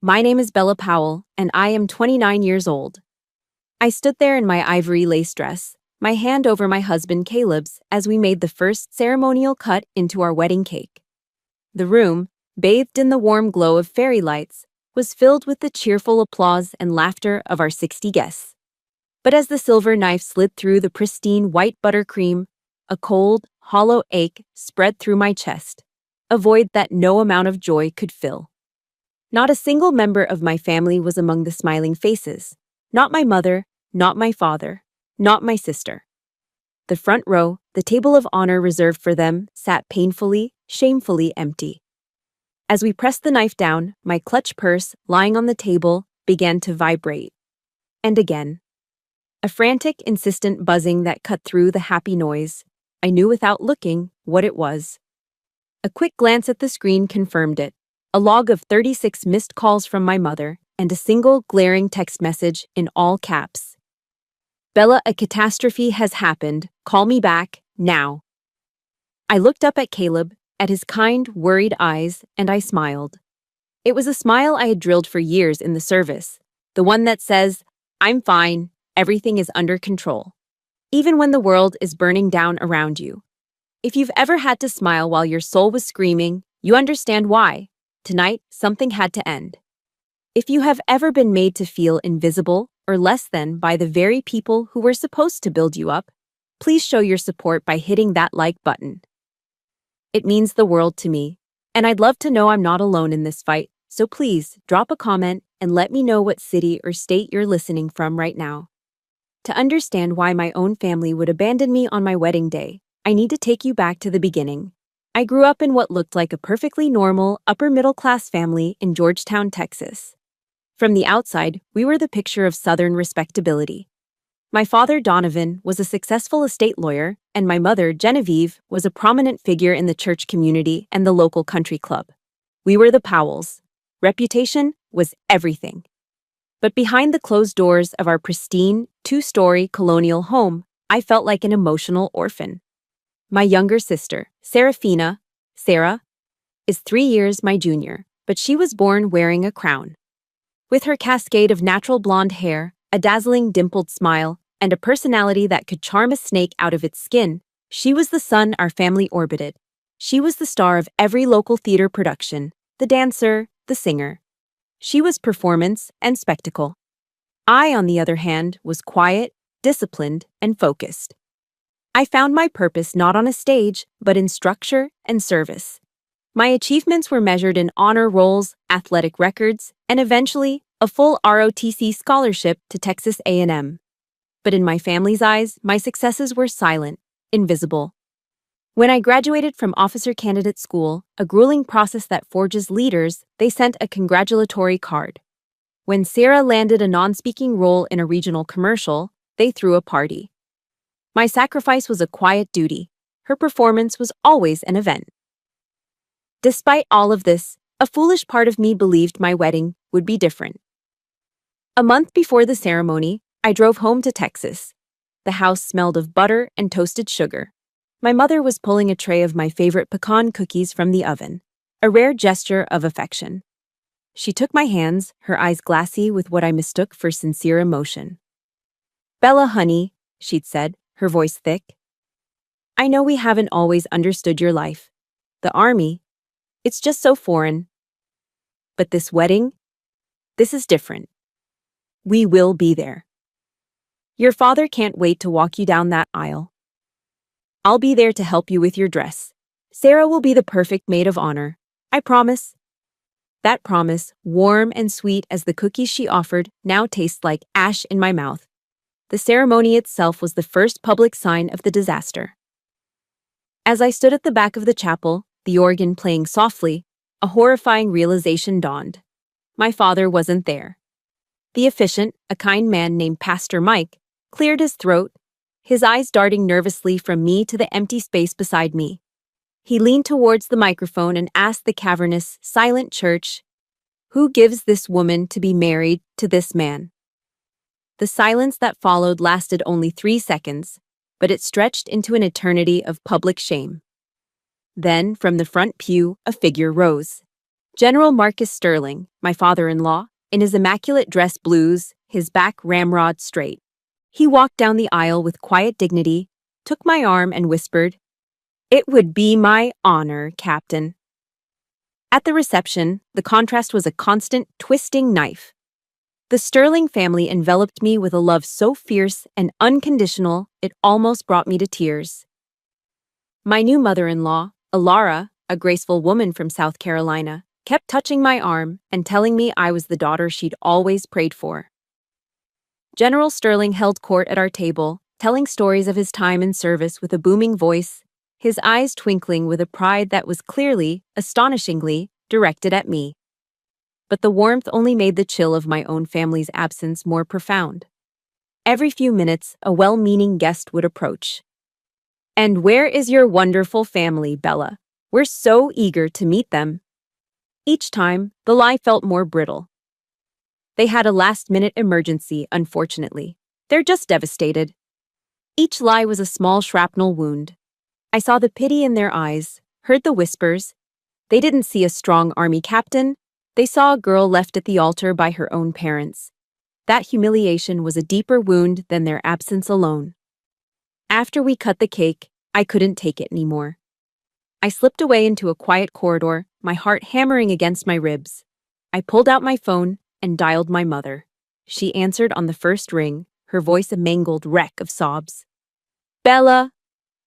My name is Bella Powell, and I am 29 years old. I stood there in my ivory lace dress, my hand over my husband Caleb's as we made the first ceremonial cut into our wedding cake. The room, bathed in the warm glow of fairy lights, was filled with the cheerful applause and laughter of our 60 guests. But as the silver knife slid through the pristine white buttercream, a cold, hollow ache spread through my chest, a void that no amount of joy could fill. Not a single member of my family was among the smiling faces. Not my mother, not my father, not my sister. The front row, the table of honor reserved for them, sat painfully, shamefully empty. As we pressed the knife down, my clutch purse, lying on the table, began to vibrate. And again. A frantic, insistent buzzing that cut through the happy noise. I knew without looking what it was. A quick glance at the screen confirmed it. A log of 36 missed calls from my mother, and a single glaring text message in all caps. Bella, a catastrophe has happened. Call me back, now. I looked up at Caleb, at his kind, worried eyes, and I smiled. It was a smile I had drilled for years in the service, the one that says, I'm fine, everything is under control, even when the world is burning down around you. If you've ever had to smile while your soul was screaming, you understand why. Tonight, something had to end. If you have ever been made to feel invisible or less than by the very people who were supposed to build you up, please show your support by hitting that like button. It means the world to me, and I'd love to know I'm not alone in this fight, so please drop a comment and let me know what city or state you're listening from right now. To understand why my own family would abandon me on my wedding day, I need to take you back to the beginning. I grew up in what looked like a perfectly normal, upper-middle-class family in Georgetown, Texas. From the outside, we were the picture of Southern respectability. My father, Donovan, was a successful estate lawyer, and my mother, Genevieve, was a prominent figure in the church community and the local country club. We were the Powells. Reputation was everything. But behind the closed doors of our pristine, two-story colonial home, I felt like an emotional orphan. My younger sister, Sarah, is 3 years my junior, but she was born wearing a crown. With her cascade of natural blonde hair, a dazzling dimpled smile, and a personality that could charm a snake out of its skin, she was the sun our family orbited. She was the star of every local theater production, the dancer, the singer. She was performance and spectacle. I, on the other hand, was quiet, disciplined, and focused. I found my purpose not on a stage, but in structure and service. My achievements were measured in honor rolls, athletic records, and eventually, a full ROTC scholarship to Texas A&M. But in my family's eyes, my successes were silent, invisible. When I graduated from officer candidate school, a grueling process that forges leaders, they sent a congratulatory card. When Sarah landed a non-speaking role in a regional commercial, they threw a party. My sacrifice was a quiet duty. Her performance was always an event. Despite all of this, a foolish part of me believed my wedding would be different. A month before the ceremony, I drove home to Texas. The house smelled of butter and toasted sugar. My mother was pulling a tray of my favorite pecan cookies from the oven, a rare gesture of affection. She took my hands, her eyes glassy with what I mistook for sincere emotion. Bella, honey, she'd said, her voice thick. I know we haven't always understood your life. The army, it's just so foreign. But this wedding, this is different. We will be there. Your father can't wait to walk you down that aisle. I'll be there to help you with your dress. Sarah will be the perfect maid of honor. I promise. That promise, warm and sweet as the cookies she offered, now tastes like ash in my mouth. The ceremony itself was the first public sign of the disaster. As I stood at the back of the chapel, the organ playing softly, a horrifying realization dawned. My father wasn't there. The officiant, a kind man named Pastor Mike, cleared his throat, his eyes darting nervously from me to the empty space beside me. He leaned towards the microphone and asked the cavernous, silent church, "Who gives this woman to be married to this man?" The silence that followed lasted only 3 seconds, but it stretched into an eternity of public shame. Then, from the front pew, a figure rose. General Marcus Sterling, my father-in-law, in his immaculate dress blues, his back ramrod straight. He walked down the aisle with quiet dignity, took my arm and whispered, "It would be my honor, Captain." At the reception, the contrast was a constant, twisting knife. The Sterling family enveloped me with a love so fierce and unconditional it almost brought me to tears. My new mother-in-law, Alara, a graceful woman from South Carolina, kept touching my arm and telling me I was the daughter she'd always prayed for. General Sterling held court at our table, telling stories of his time in service with a booming voice, his eyes twinkling with a pride that was clearly, astonishingly, directed at me. But the warmth only made the chill of my own family's absence more profound. Every few minutes, a well-meaning guest would approach. "And where is your wonderful family, Bella? We're so eager to meet them." Each time, the lie felt more brittle. "They had a last-minute emergency, unfortunately. They're just devastated." Each lie was a small shrapnel wound. I saw the pity in their eyes, heard the whispers. They didn't see a strong army captain. They saw a girl left at the altar by her own parents. That humiliation was a deeper wound than their absence alone. After we cut the cake, I couldn't take it anymore. I slipped away into a quiet corridor, my heart hammering against my ribs. I pulled out my phone and dialed my mother. She answered on the first ring, her voice a mangled wreck of sobs. "Bella,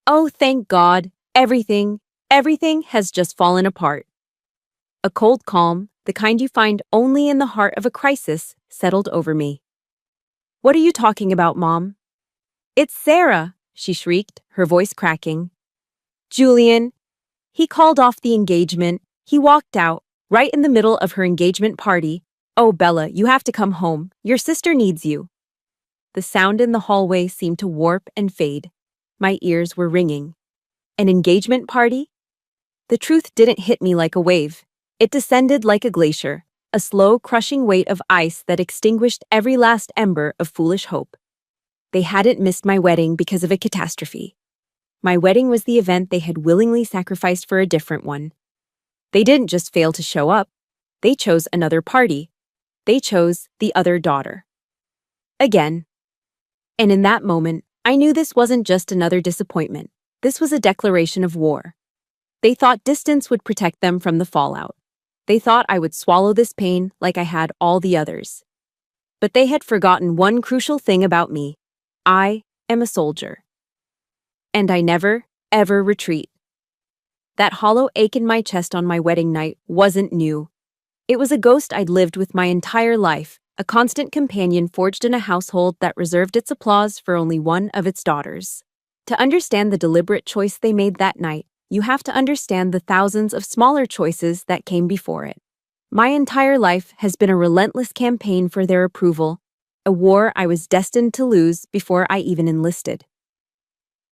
oh thank God, everything has just fallen apart." A cold calm, the kind you find only in the heart of a crisis, settled over me. "What are you talking about, Mom?" "It's Sarah," she shrieked, her voice cracking. "Julian, he called off the engagement. He walked out, right in the middle of her engagement party. Oh, Bella, you have to come home. Your sister needs you." The sound in the hallway seemed to warp and fade. My ears were ringing. An engagement party? The truth didn't hit me like a wave. It descended like a glacier, a slow, crushing weight of ice that extinguished every last ember of foolish hope. They hadn't missed my wedding because of a catastrophe. My wedding was the event they had willingly sacrificed for a different one. They didn't just fail to show up. They chose another party. They chose the other daughter. Again. And in that moment, I knew this wasn't just another disappointment. This was a declaration of war. They thought distance would protect them from the fallout. They thought I would swallow this pain like I had all the others. But they had forgotten one crucial thing about me. I am a soldier. And I never, ever retreat. That hollow ache in my chest on my wedding night wasn't new. It was a ghost I'd lived with my entire life, a constant companion forged in a household that reserved its applause for only one of its daughters. To understand the deliberate choice they made that night, you have to understand the thousands of smaller choices that came before it. My entire life has been a relentless campaign for their approval, a war I was destined to lose before I even enlisted.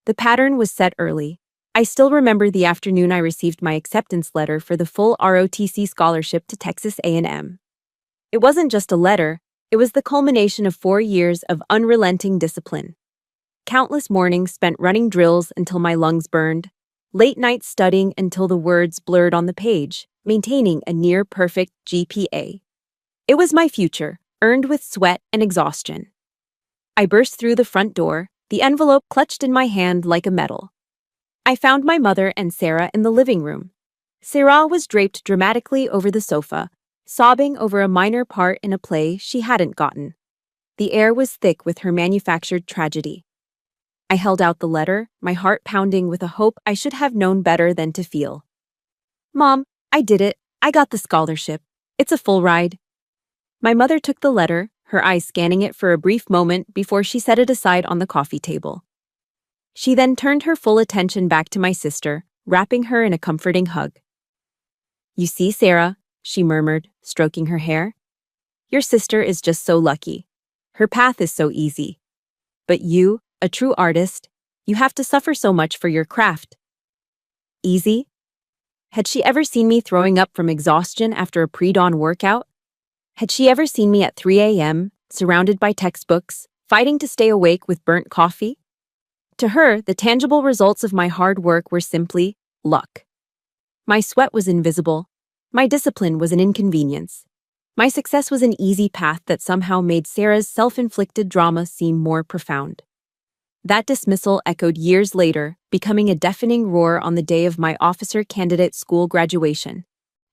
The pattern was set early. I still remember the afternoon I received my acceptance letter for the full ROTC scholarship to Texas A&M. It wasn't just a letter, it was the culmination of 4 years of unrelenting discipline. Countless mornings spent running drills until my lungs burned, late nights studying until the words blurred on the page, maintaining a near-perfect GPA. It was my future, earned with sweat and exhaustion. I burst through the front door, the envelope clutched in my hand like a medal. I found my mother and Sarah in the living room. Sarah was draped dramatically over the sofa, sobbing over a minor part in a play she hadn't gotten. The air was thick with her manufactured tragedy. I held out the letter, my heart pounding with a hope I should have known better than to feel. "Mom, I did it. I got the scholarship. It's a full ride." My mother took the letter, her eyes scanning it for a brief moment before she set it aside on the coffee table. She then turned her full attention back to my sister, wrapping her in a comforting hug. "You see, Sarah," she murmured, stroking her hair. "Your sister is just so lucky. Her path is so easy. But you, a true artist, you have to suffer so much for your craft." Easy? Had she ever seen me throwing up from exhaustion after a pre-dawn workout? Had she ever seen me at 3 a.m., surrounded by textbooks, fighting to stay awake with burnt coffee? To her, the tangible results of my hard work were simply luck. My sweat was invisible. My discipline was an inconvenience. My success was an easy path that somehow made Sarah's self-inflicted drama seem more profound. That dismissal echoed years later, becoming a deafening roar on the day of my officer candidate school graduation.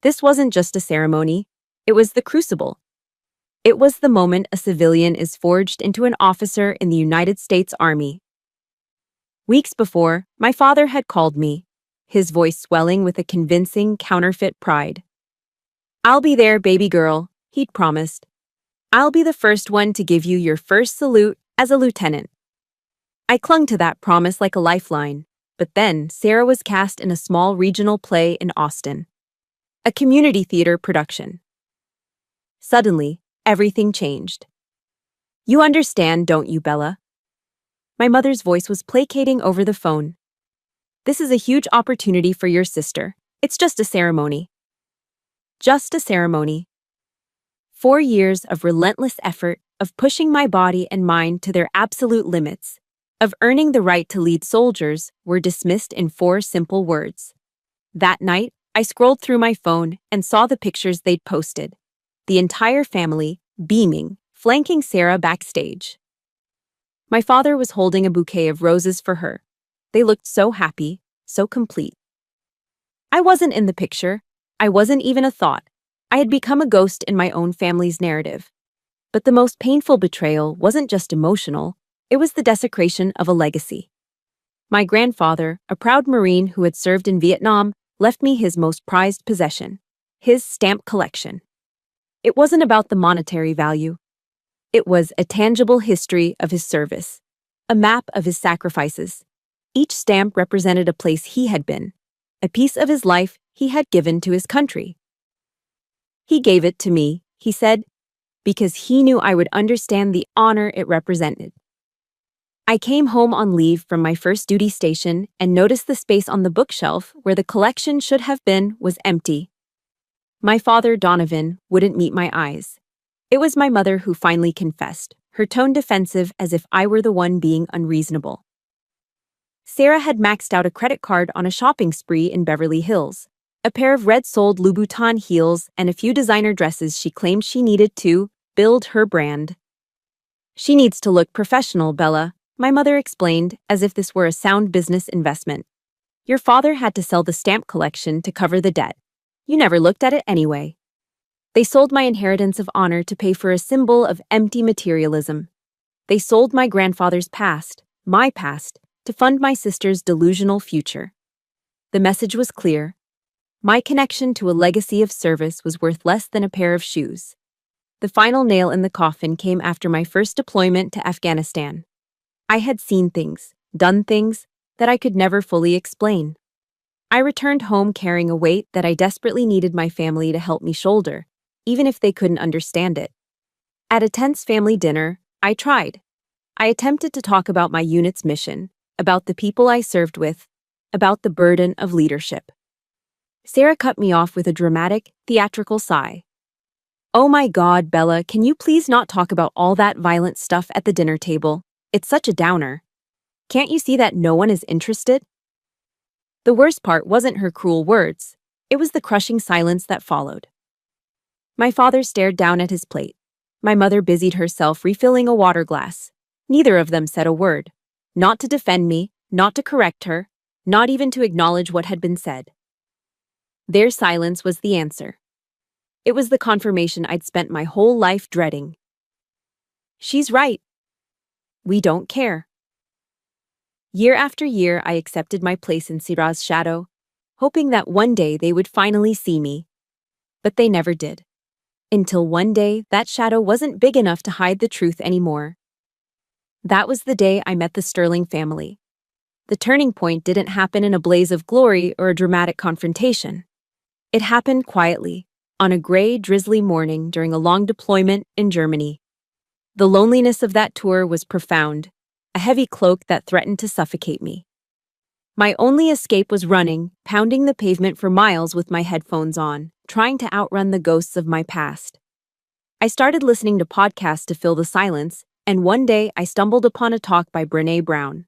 This wasn't just a ceremony, it was the crucible. It was the moment a civilian is forged into an officer in the United States Army. Weeks before, my father had called me, his voice swelling with a convincing, counterfeit pride. "I'll be there, baby girl," he'd promised. "I'll be the first one to give you your first salute as a lieutenant." I clung to that promise like a lifeline, but then Sarah was cast in a small regional play in Austin, a community theater production. Suddenly, everything changed. "You understand, don't you, Bella?" My mother's voice was placating over the phone. "This is a huge opportunity for your sister. It's just a ceremony." Just a ceremony. 4 years of relentless effort, of pushing my body and mind to their absolute limits, of earning the right to lead soldiers, were dismissed in 4 simple words. That night, I scrolled through my phone and saw the pictures they'd posted. The entire family, beaming, flanking Sarah backstage. My father was holding a bouquet of roses for her. They looked so happy, so complete. I wasn't in the picture. I wasn't even a thought. I had become a ghost in my own family's narrative. But the most painful betrayal wasn't just emotional, it was the desecration of a legacy. My grandfather, a proud Marine who had served in Vietnam, left me his most prized possession, his stamp collection. It wasn't about the monetary value. It was a tangible history of his service, a map of his sacrifices. Each stamp represented a place he had been, a piece of his life he had given to his country. He gave it to me, he said, because he knew I would understand the honor it represented. I came home on leave from my first duty station and noticed the space on the bookshelf where the collection should have been was empty. My father, Donovan, wouldn't meet my eyes. It was my mother who finally confessed, her tone defensive as if I were the one being unreasonable. Sarah had maxed out a credit card on a shopping spree in Beverly Hills, a pair of red-soled Louboutin heels and a few designer dresses she claimed she needed to build her brand. "She needs to look professional, Bella," my mother explained, as if this were a sound business investment. "Your father had to sell the stamp collection to cover the debt. You never looked at it anyway." They sold my inheritance of honor to pay for a symbol of empty materialism. They sold my grandfather's past, my past, to fund my sister's delusional future. The message was clear. My connection to a legacy of service was worth less than a pair of shoes. The final nail in the coffin came after my first deployment to Afghanistan. I had seen things, done things, that I could never fully explain. I returned home carrying a weight that I desperately needed my family to help me shoulder, even if they couldn't understand it. At a tense family dinner, I tried. I attempted to talk about my unit's mission, about the people I served with, about the burden of leadership. Sarah cut me off with a dramatic, theatrical sigh. "Oh my God, Bella, can you please not talk about all that violent stuff at the dinner table? It's such a downer. Can't you see that no one is interested?" The worst part wasn't her cruel words. It was the crushing silence that followed. My father stared down at his plate. My mother busied herself refilling a water glass. Neither of them said a word. Not to defend me, not to correct her, not even to acknowledge what had been said. Their silence was the answer. It was the confirmation I'd spent my whole life dreading. She's right. We don't care. Year after year, I accepted my place in Sira's shadow, hoping that one day they would finally see me. But they never did. Until one day, that shadow wasn't big enough to hide the truth anymore. That was the day I met the Sterling family. The turning point didn't happen in a blaze of glory or a dramatic confrontation. It happened quietly, on a gray, drizzly morning during a long deployment in Germany. The loneliness of that tour was profound, a heavy cloak that threatened to suffocate me. My only escape was running, pounding the pavement for miles with my headphones on, trying to outrun the ghosts of my past. I started listening to podcasts to fill the silence, and one day I stumbled upon a talk by Brené Brown.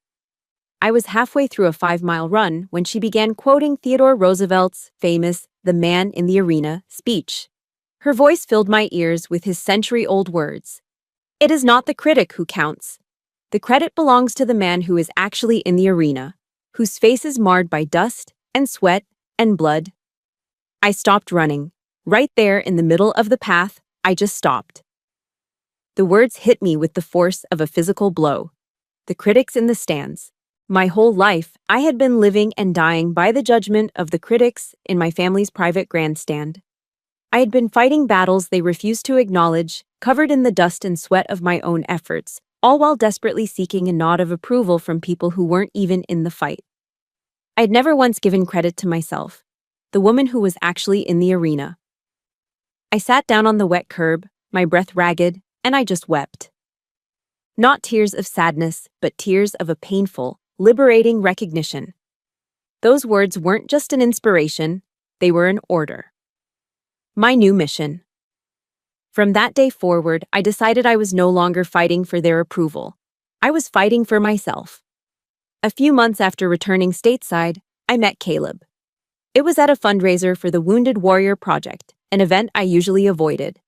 I was halfway through a 5-mile run when she began quoting Theodore Roosevelt's famous the man in the arena speech. Her voice filled my ears with his century-old words. It is not the critic who counts. The credit belongs to the man who is actually in the arena, whose face is marred by dust and sweat and blood. I stopped running. Right there in the middle of the path, I just stopped. The words hit me with the force of a physical blow. The critics in the stands. My whole life, I had been living and dying by the judgment of the critics in my family's private grandstand. I had been fighting battles they refused to acknowledge, covered in the dust and sweat of my own efforts, all while desperately seeking a nod of approval from people who weren't even in the fight. I had never once given credit to myself, the woman who was actually in the arena. I sat down on the wet curb, my breath ragged, and I just wept. Not tears of sadness, but tears of a painful, liberating recognition. Those words weren't just an inspiration, they were an order. My new mission. From that day forward, I decided I was no longer fighting for their approval. I was fighting for myself. A few months after returning stateside, I met Caleb. It was at a fundraiser for the Wounded Warrior Project, an event I usually avoided.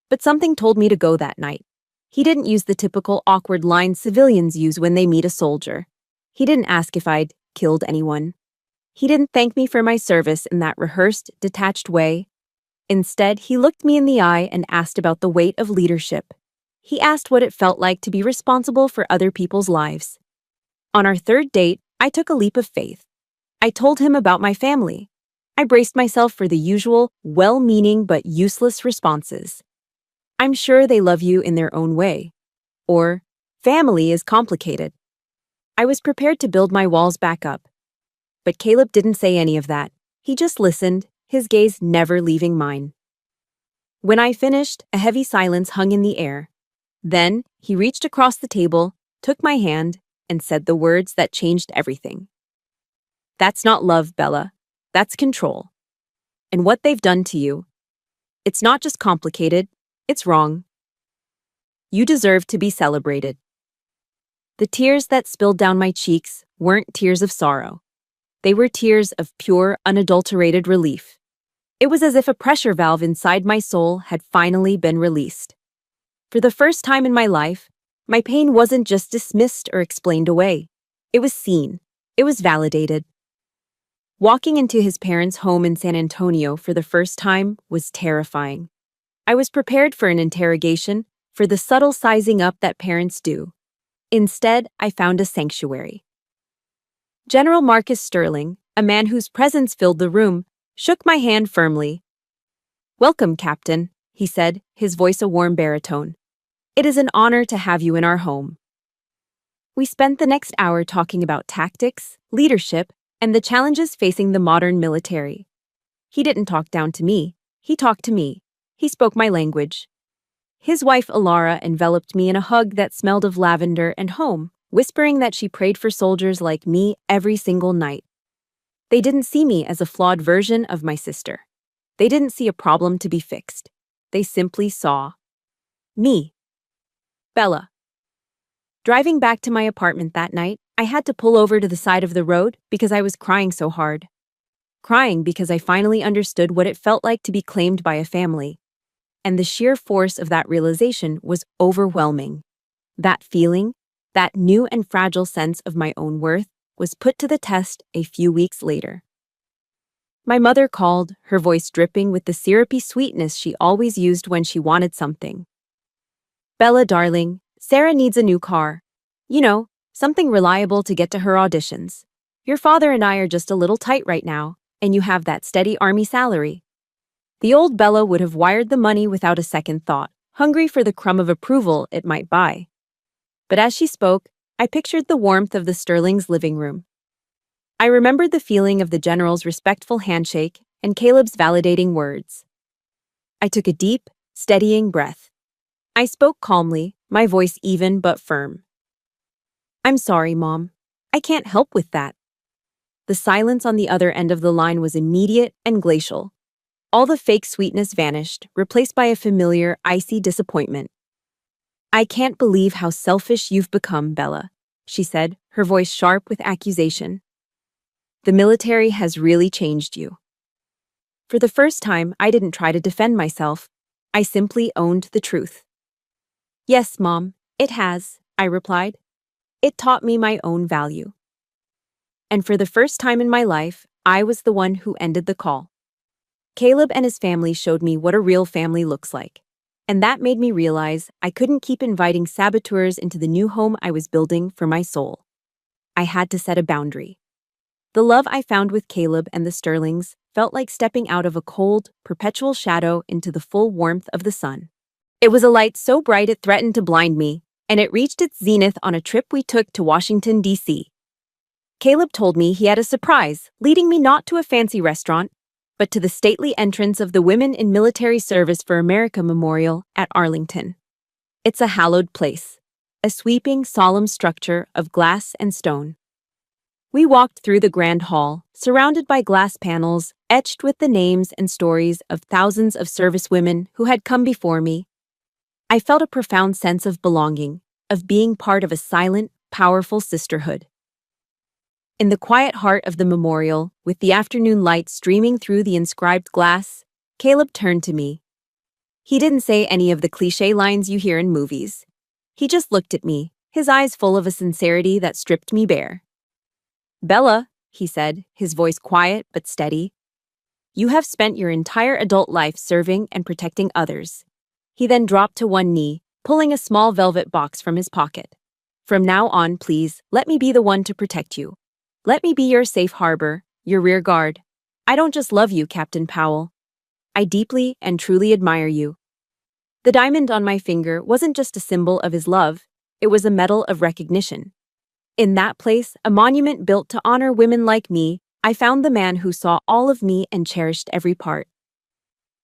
But something told me to go that night. He didn't use the typical awkward lines civilians use when they meet a soldier. He didn't ask if I'd killed anyone. He didn't thank me for my service in that rehearsed, detached way. Instead, he looked me in the eye and asked about the weight of leadership. He asked what it felt like to be responsible for other people's lives. On our third date, I took a leap of faith. I told him about my family. I braced myself for the usual, well-meaning but useless responses. I'm sure they love you in their own way. Or, family is complicated. I was prepared to build my walls back up. But Caleb didn't say any of that. He just listened, his gaze never leaving mine. When I finished, a heavy silence hung in the air. Then, he reached across the table, took my hand, and said the words that changed everything. That's not love, Bella. That's control. And what they've done to you. It's not just complicated, it's wrong. You deserve to be celebrated. The tears that spilled down my cheeks weren't tears of sorrow. They were tears of pure, unadulterated relief. It was as if a pressure valve inside my soul had finally been released. For the first time in my life, my pain wasn't just dismissed or explained away. It was seen. It was validated. Walking into his parents' home in San Antonio for the first time was terrifying. I was prepared for an interrogation, for the subtle sizing up that parents do. Instead, I found a sanctuary. General Marcus Sterling, a man whose presence filled the room, shook my hand firmly. "Welcome, Captain," he said, his voice a warm baritone. "It is an honor to have you in our home." We spent the next hour talking about tactics, leadership, and the challenges facing the modern military. He didn't talk down to me. He talked to me. He spoke my language. His wife, Alara, enveloped me in a hug that smelled of lavender and home, whispering that she prayed for soldiers like me every single night. They didn't see me as a flawed version of my sister. They didn't see a problem to be fixed. They simply saw me. Bella. Driving back to my apartment that night, I had to pull over to the side of the road because I was crying so hard. Crying because I finally understood what it felt like to be claimed by a family. And the sheer force of that realization was overwhelming. That feeling, that new and fragile sense of my own worth, was put to the test a few weeks later. My mother called, her voice dripping with the syrupy sweetness she always used when she wanted something. "Bella, darling, Sarah needs a new car. You know, something reliable to get to her auditions. Your father and I are just a little tight right now, and you have that steady army salary." The old Bella would have wired the money without a second thought, hungry for the crumb of approval it might buy. But as she spoke, I pictured the warmth of the Sterling's living room. I remembered the feeling of the general's respectful handshake and Caleb's validating words. I took a deep, steadying breath. I spoke calmly, my voice even but firm. "I'm sorry, Mom. I can't help with that." The silence on the other end of the line was immediate and glacial. All the fake sweetness vanished, replaced by a familiar, icy disappointment. "I can't believe how selfish you've become, Bella," she said, her voice sharp with accusation. "The military has really changed you." For the first time, I didn't try to defend myself. I simply owned the truth. Yes, Mom, it has, I replied. It taught me my own value. And for the first time in my life, I was the one who ended the call. Caleb and his family showed me what a real family looks like. And that made me realize I couldn't keep inviting saboteurs into the new home I was building for my soul. I had to set a boundary. The love I found with Caleb and the Sterlings felt like stepping out of a cold, perpetual shadow into the full warmth of the sun. It was a light so bright it threatened to blind me, and it reached its zenith on a trip we took to Washington, D.C. Caleb told me he had a surprise, leading me not to a fancy restaurant, but to the stately entrance of the Women in Military Service for America Memorial at Arlington. It's a hallowed place, a sweeping, solemn structure of glass and stone. We walked through the grand hall, surrounded by glass panels etched with the names and stories of thousands of servicewomen who had come before me. I felt a profound sense of belonging, of being part of a silent, powerful sisterhood. In the quiet heart of the memorial, with the afternoon light streaming through the inscribed glass, Caleb turned to me. He didn't say any of the cliché lines you hear in movies. He just looked at me, his eyes full of a sincerity that stripped me bare. "Bella," he said, his voice quiet but steady, "you have spent your entire adult life serving and protecting others." He then dropped to one knee, pulling a small velvet box from his pocket. "From now on, please, let me be the one to protect you. Let me be your safe harbor, your rear guard. I don't just love you, Captain Powell. I deeply and truly admire you." The diamond on my finger wasn't just a symbol of his love, it was a medal of recognition. In that place, a monument built to honor women like me, I found the man who saw all of me and cherished every part.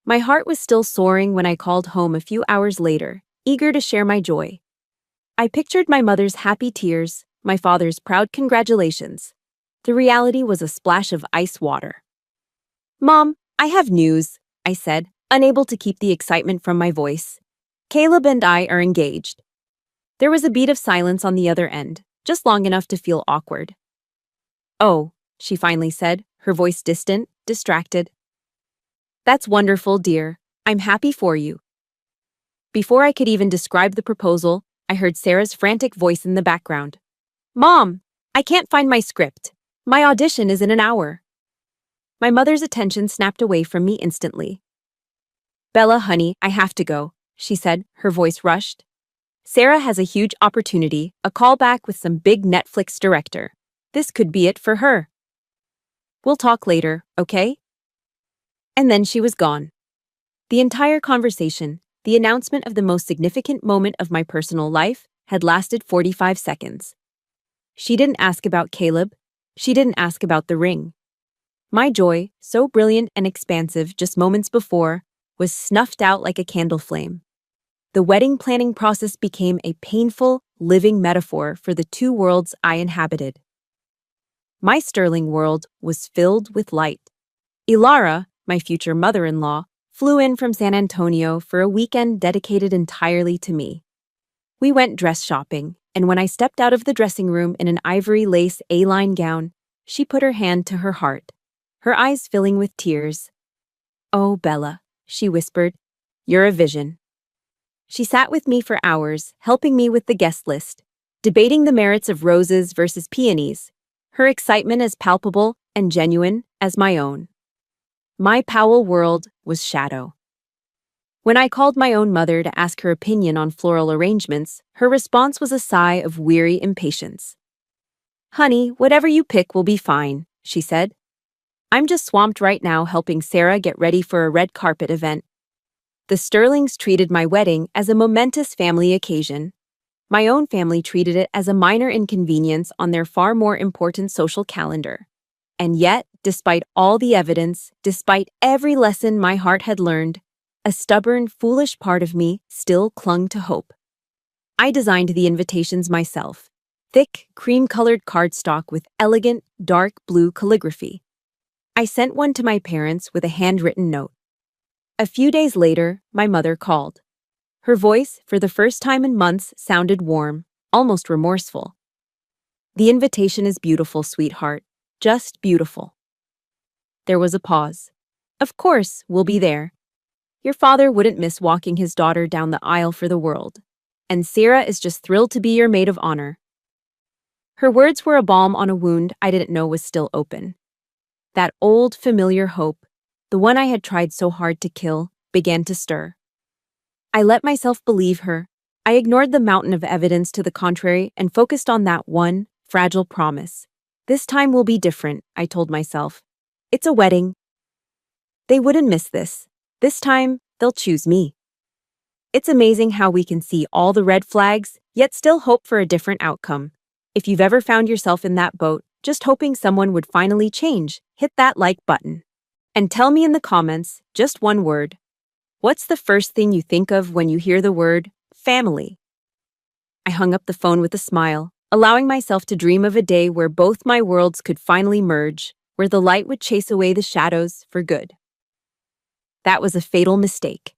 My heart was still soaring when I called home a few hours later, eager to share my joy. I pictured my mother's happy tears, my father's proud congratulations. The reality was a splash of ice water. "Mom, I have news," I said, unable to keep the excitement from my voice. "Caleb and I are engaged." There was a beat of silence on the other end, just long enough to feel awkward. "Oh," she finally said, her voice distant, distracted. "That's wonderful, dear. I'm happy for you." Before I could even describe the proposal, I heard Sarah's frantic voice in the background. "Mom, I can't find my script. My audition is in an hour." My mother's attention snapped away from me instantly. "Bella, honey, I have to go," she said, her voice rushed. "Sarah has a huge opportunity, a callback with some big Netflix director. This could be it for her. We'll talk later, okay?" And then she was gone. The entire conversation, the announcement of the most significant moment of my personal life, had lasted 45 seconds. She didn't ask about Caleb. She didn't ask about the ring. My joy, so brilliant and expansive just moments before, was snuffed out like a candle flame. The wedding planning process became a painful, living metaphor for the two worlds I inhabited. My Sterling world was filled with light. Ilara, my future mother-in-law, flew in from San Antonio for a weekend dedicated entirely to me. We went dress shopping, and when I stepped out of the dressing room in an ivory lace A-line gown, she put her hand to her heart, her eyes filling with tears. "Oh, Bella," she whispered, "you're a vision." She sat with me for hours, helping me with the guest list, debating the merits of roses versus peonies, her excitement as palpable and genuine as my own. My Powell world was shadow. When I called my own mother to ask her opinion on floral arrangements, her response was a sigh of weary impatience. "Honey, whatever you pick will be fine," she said. "I'm just swamped right now helping Sarah get ready for a red carpet event." The Sterlings treated my wedding as a momentous family occasion. My own family treated it as a minor inconvenience on their far more important social calendar. And yet, despite all the evidence, despite every lesson my heart had learned, a stubborn, foolish part of me still clung to hope. I designed the invitations myself, thick, cream-colored cardstock with elegant, dark blue calligraphy. I sent one to my parents with a handwritten note. A few days later, my mother called. Her voice, for the first time in months, sounded warm, almost remorseful. "The invitation is beautiful, sweetheart. Just beautiful." There was a pause. Of course, we'll be there. Your father wouldn't miss walking his daughter down the aisle for the world. And Sarah is just thrilled to be your maid of honor. Her words were a balm on a wound I didn't know was still open. That old, familiar hope, the one I had tried so hard to kill, began to stir. I let myself believe her. I ignored the mountain of evidence to the contrary and focused on that one, fragile promise. This time will be different, I told myself. It's a wedding. They wouldn't miss this. This time, they'll choose me. It's amazing how we can see all the red flags, yet still hope for a different outcome. If you've ever found yourself in that boat, just hoping someone would finally change, hit that like button. And tell me in the comments, just one word. What's the first thing you think of when you hear the word family? I hung up the phone with a smile, allowing myself to dream of a day where both my worlds could finally merge, where the light would chase away the shadows for good. That was a fatal mistake.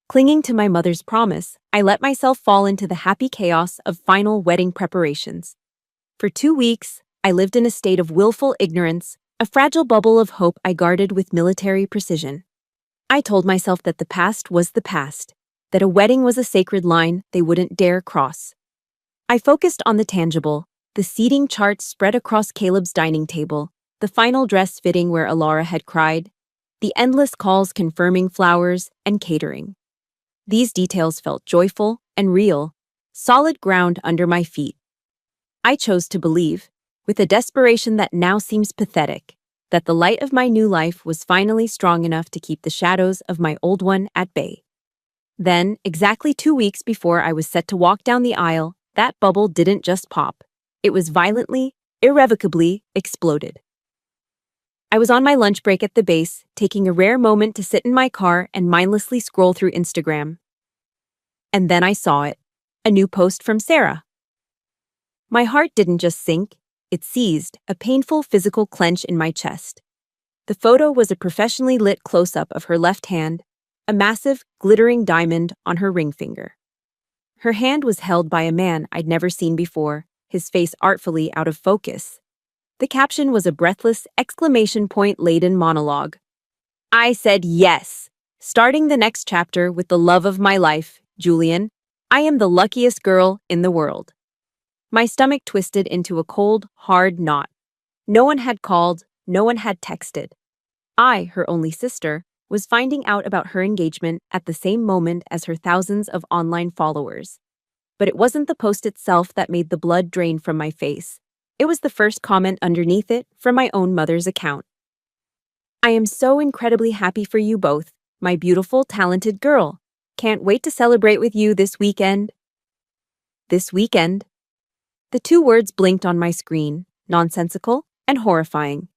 Clinging to my mother's promise, I let myself fall into the happy chaos of final wedding preparations. For 2 weeks, I lived in a state of willful ignorance, a fragile bubble of hope I guarded with military precision. I told myself that the past was the past, that a wedding was a sacred line they wouldn't dare cross. I focused on the tangible, the seating chart spread across Caleb's dining table, the final dress fitting where Alara had cried, the endless calls confirming flowers and catering. These details felt joyful and real, solid ground under my feet. I chose to believe, with a desperation that now seems pathetic, that the light of my new life was finally strong enough to keep the shadows of my old one at bay. Then, exactly 2 weeks before I was set to walk down the aisle, that bubble didn't just pop. It was violently, irrevocably exploded. I was on my lunch break at the base, taking a rare moment to sit in my car and mindlessly scroll through Instagram. And then I saw it, a new post from Sarah. My heart didn't just sink, it seized, a painful physical clench in my chest. The photo was a professionally lit close-up of her left hand, a massive, glittering diamond on her ring finger. Her hand was held by a man I'd never seen before, his face artfully out of focus. The caption was a breathless, exclamation point-laden monologue. I said yes, starting the next chapter with the love of my life, Julian. I am the luckiest girl in the world. My stomach twisted into a cold, hard knot. No one had called, no one had texted. I, her only sister, was finding out about her engagement at the same moment as her thousands of online followers. But it wasn't the post itself that made the blood drain from my face. It was the first comment underneath it from my own mother's account. I am so incredibly happy for you both, my beautiful, talented girl. Can't wait to celebrate with you this weekend. This weekend. The two words blinked on my screen, nonsensical and horrifying.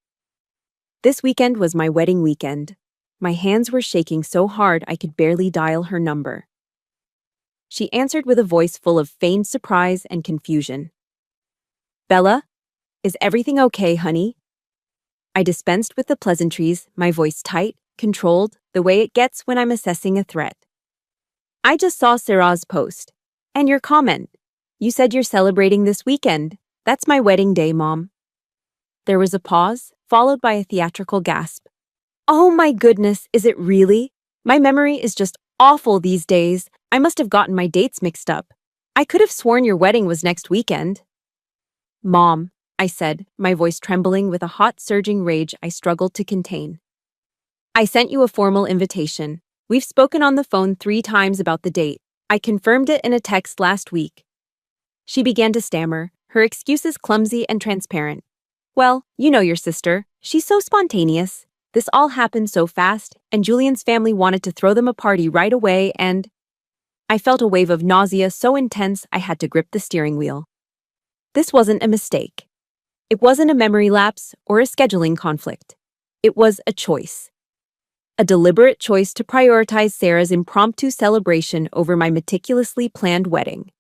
This weekend was my wedding weekend. My hands were shaking so hard I could barely dial her number. She answered with a voice full of feigned surprise and confusion. Bella, is everything okay, honey? I dispensed with the pleasantries, my voice tight, controlled, the way it gets when I'm assessing a threat. I just saw Sarah's post. And your comment. You said you're celebrating this weekend. That's my wedding day, Mom. There was a pause, followed by a theatrical gasp. Oh my goodness, is it really? My memory is just awful these days. I must have gotten my dates mixed up. I could have sworn your wedding was next weekend. Mom, I said, my voice trembling with a hot, surging rage I struggled to contain. I sent you a formal invitation. We've spoken on the phone 3 times about the date. I confirmed it in a text last week. She began to stammer, her excuses clumsy and transparent. Well, you know your sister. She's so spontaneous. This all happened so fast, and Julian's family wanted to throw them a party right away, and I felt a wave of nausea so intense I had to grip the steering wheel. This wasn't a mistake. It wasn't a memory lapse or a scheduling conflict. It was a choice. A deliberate choice to prioritize Sarah's impromptu celebration over my meticulously planned wedding.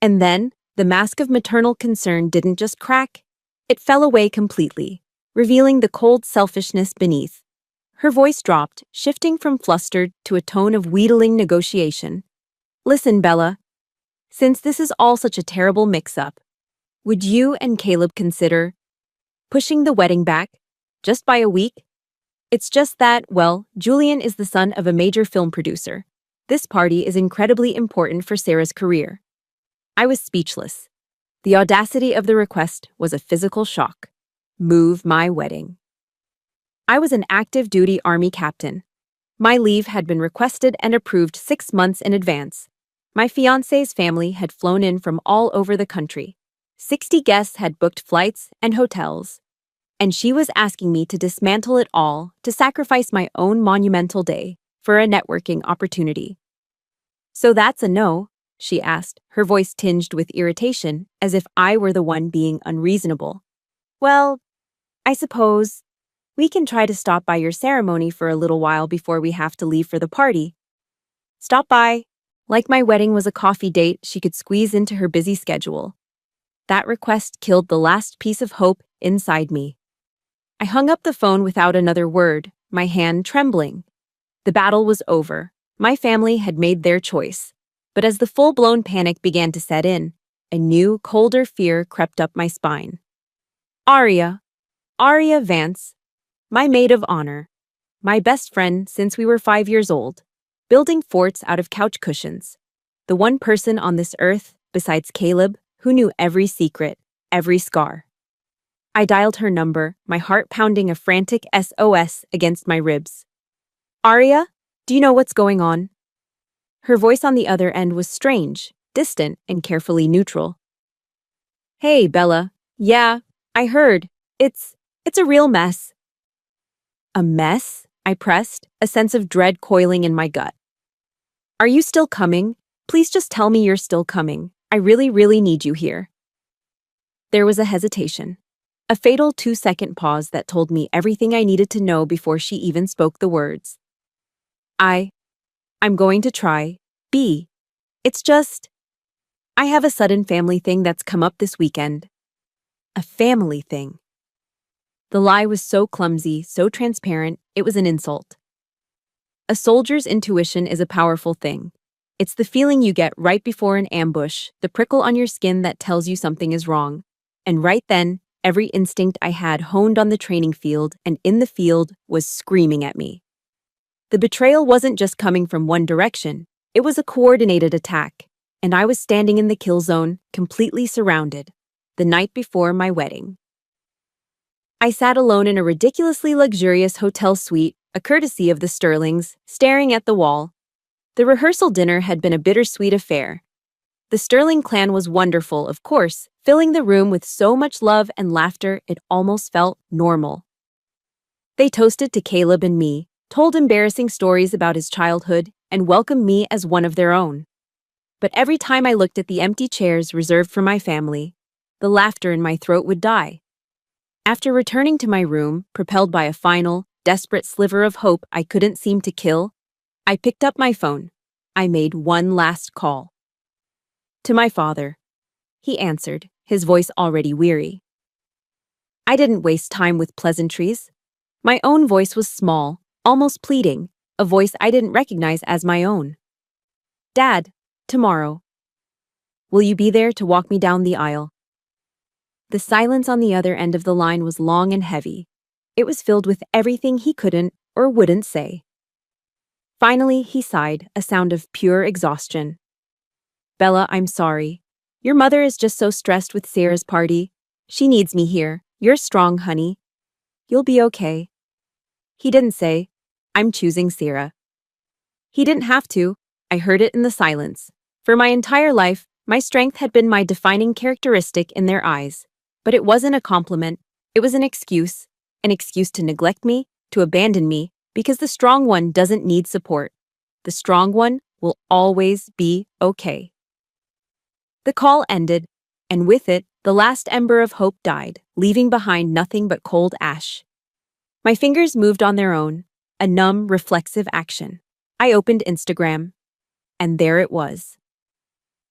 And then, the mask of maternal concern didn't just crack, it fell away completely, revealing the cold selfishness beneath. Her voice dropped, shifting from flustered to a tone of wheedling negotiation. Listen, Bella. Since this is all such a terrible mix-up, would you and Caleb consider pushing the wedding back, just by a week? It's just that, well, Julian is the son of a major film producer. This party is incredibly important for Sarah's career. I was speechless. The audacity of the request was a physical shock. Move my wedding. I was an active duty Army captain. My leave had been requested and approved 6 months in advance. My fiancé's family had flown in from all over the country. 60 guests had booked flights and hotels. And she was asking me to dismantle it all, to sacrifice my own monumental day for a networking opportunity. So that's a no, she asked, her voice tinged with irritation, as if I were the one being unreasonable. Well, I suppose we can try to stop by your ceremony for a little while before we have to leave for the party. Stop by. Like my wedding was a coffee date she could squeeze into her busy schedule. That request killed the last piece of hope inside me. I hung up the phone without another word, my hand trembling. The battle was over. My family had made their choice. But as the full-blown panic began to set in, a new, colder fear crept up my spine. Aria Vance, my maid of honor, my best friend since we were 5 years old, building forts out of couch cushions. The one person on this earth, besides Caleb, who knew every secret, every scar. I dialed her number, my heart pounding a frantic SOS against my ribs. Aria, do you know what's going on? Her voice on the other end was strange, distant, and carefully neutral. Hey, Bella. Yeah, I heard. It's a real mess. A mess? I pressed, a sense of dread coiling in my gut. Are you still coming? Please just tell me you're still coming. I really, really need you here. There was a hesitation. A fatal 2-second pause that told me everything I needed to know before she even spoke the words. I'm going to try. It's just, I have a sudden family thing that's come up this weekend. A family thing. The lie was so clumsy, so transparent, it was an insult. A soldier's intuition is a powerful thing. It's the feeling you get right before an ambush, the prickle on your skin that tells you something is wrong. And right then, every instinct I had honed on the training field and in the field was screaming at me. The betrayal wasn't just coming from one direction, it was a coordinated attack, and I was standing in the kill zone, completely surrounded, the night before my wedding. I sat alone in a ridiculously luxurious hotel suite, a courtesy of the Sterlings, staring at the wall. The rehearsal dinner had been a bittersweet affair. The Sterling clan was wonderful, of course, filling the room with so much love and laughter it almost felt normal. They toasted to Caleb and me, told embarrassing stories about his childhood, and welcomed me as one of their own. But every time I looked at the empty chairs reserved for my family, the laughter in my throat would die. After returning to my room, propelled by a final, desperate sliver of hope I couldn't seem to kill, I picked up my phone. I made one last call. To my father. He answered, his voice already weary. I didn't waste time with pleasantries. My own voice was small, almost pleading, a voice I didn't recognize as my own. Dad, tomorrow. Will you be there to walk me down the aisle? The silence on the other end of the line was long and heavy. It was filled with everything he couldn't or wouldn't say. Finally, he sighed, a sound of pure exhaustion. Bella, I'm sorry. Your mother is just so stressed with Sarah's party. She needs me here. You're strong, honey. You'll be okay. He didn't say, I'm choosing Sarah. He didn't have to. I heard it in the silence. For my entire life, my strength had been my defining characteristic in their eyes. But it wasn't a compliment. It was an excuse to neglect me, to abandon me, because the strong one doesn't need support. The strong one will always be okay. The call ended, and with it, the last ember of hope died, leaving behind nothing but cold ash. My fingers moved on their own, a numb, reflexive action. I opened Instagram, and there it was.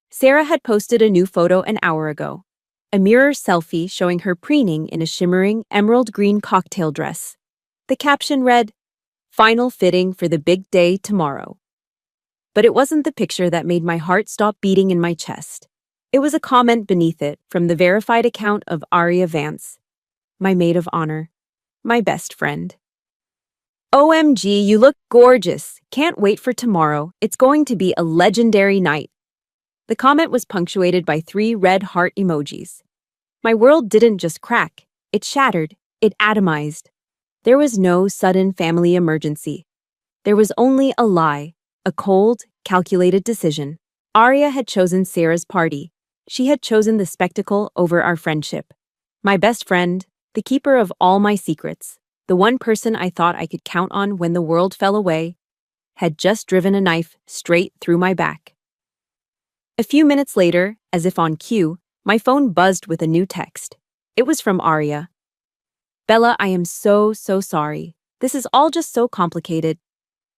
Sarah had posted a new photo an hour ago, a mirror selfie showing her preening in a shimmering emerald green cocktail dress. The caption read, "Final fitting for the big day tomorrow." But it wasn't the picture that made my heart stop beating in my chest. It was a comment beneath it from the verified account of Aria Vance, my maid of honor, my best friend. OMG, you look gorgeous. Can't wait for tomorrow. It's going to be a legendary night. The comment was punctuated by 3 red heart emojis. My world didn't just crack, it shattered, it atomized. There was no sudden family emergency. There was only a lie, a cold, calculated decision. Arya had chosen Sarah's party. She had chosen the spectacle over our friendship. My best friend, the keeper of all my secrets, the one person I thought I could count on when the world fell away, had just driven a knife straight through my back. A few minutes later, as if on cue, my phone buzzed with a new text. It was from Arya. Bella, I am so sorry. This is all just so complicated.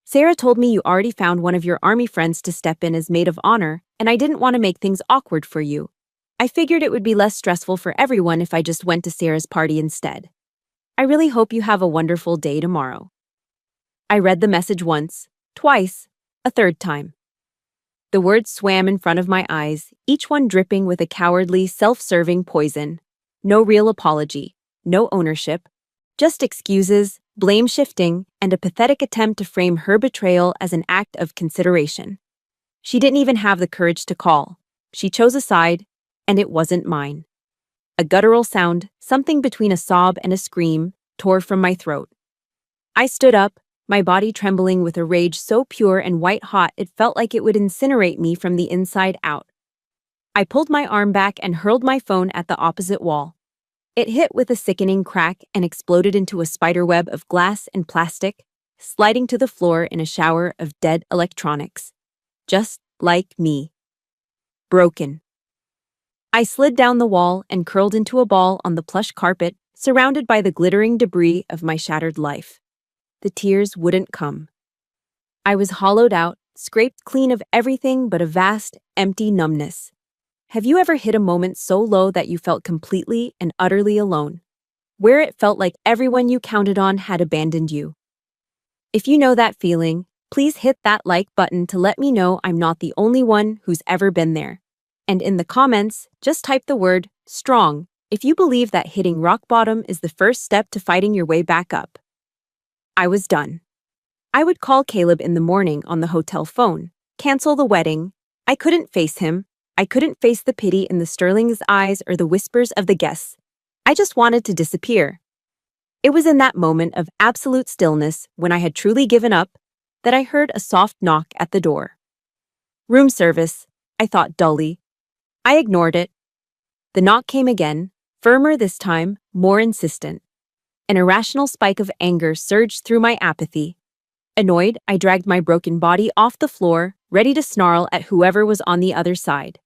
Sarah told me you already found one of your army friends to step in as maid of honor, and I didn't want to make things awkward for you. I figured it would be less stressful for everyone if I just went to Sarah's party instead. I really hope you have a wonderful day tomorrow. I read the message once, twice, a third time. The words swam in front of my eyes, each one dripping with a cowardly, self-serving poison. No real apology, no ownership, just excuses, blame-shifting, and a pathetic attempt to frame her betrayal as an act of consideration. She didn't even have the courage to call. She chose a side, and it wasn't mine. A guttural sound, something between a sob and a scream, tore from my throat. I stood up, my body trembling with a rage so pure and white-hot it felt like it would incinerate me from the inside out. I pulled my arm back and hurled my phone at the opposite wall. It hit with a sickening crack and exploded into a spiderweb of glass and plastic, sliding to the floor in a shower of dead electronics. Just like me. Broken. I slid down the wall and curled into a ball on the plush carpet, surrounded by the glittering debris of my shattered life. The tears wouldn't come. I was hollowed out, scraped clean of everything but a vast, empty numbness. Have you ever hit a moment so low that you felt completely and utterly alone, where it felt like everyone you counted on had abandoned you? If you know that feeling, please hit that like button to let me know I'm not the only one who's ever been there. And in the comments, just type the word strong if you believe that hitting rock bottom is the first step to fighting your way back up. I was done. I would call Caleb in the morning on the hotel phone, cancel the wedding. I couldn't face him. I couldn't face the pity in the Sterling's eyes or the whispers of the guests. I just wanted to disappear. It was in that moment of absolute stillness, when I had truly given up, that I heard a soft knock at the door. Room service, I thought dully. I ignored it. The knock came again, firmer this time, more insistent. An irrational spike of anger surged through my apathy. Annoyed, I dragged my broken body off the floor, ready to snarl at whoever was on the other side.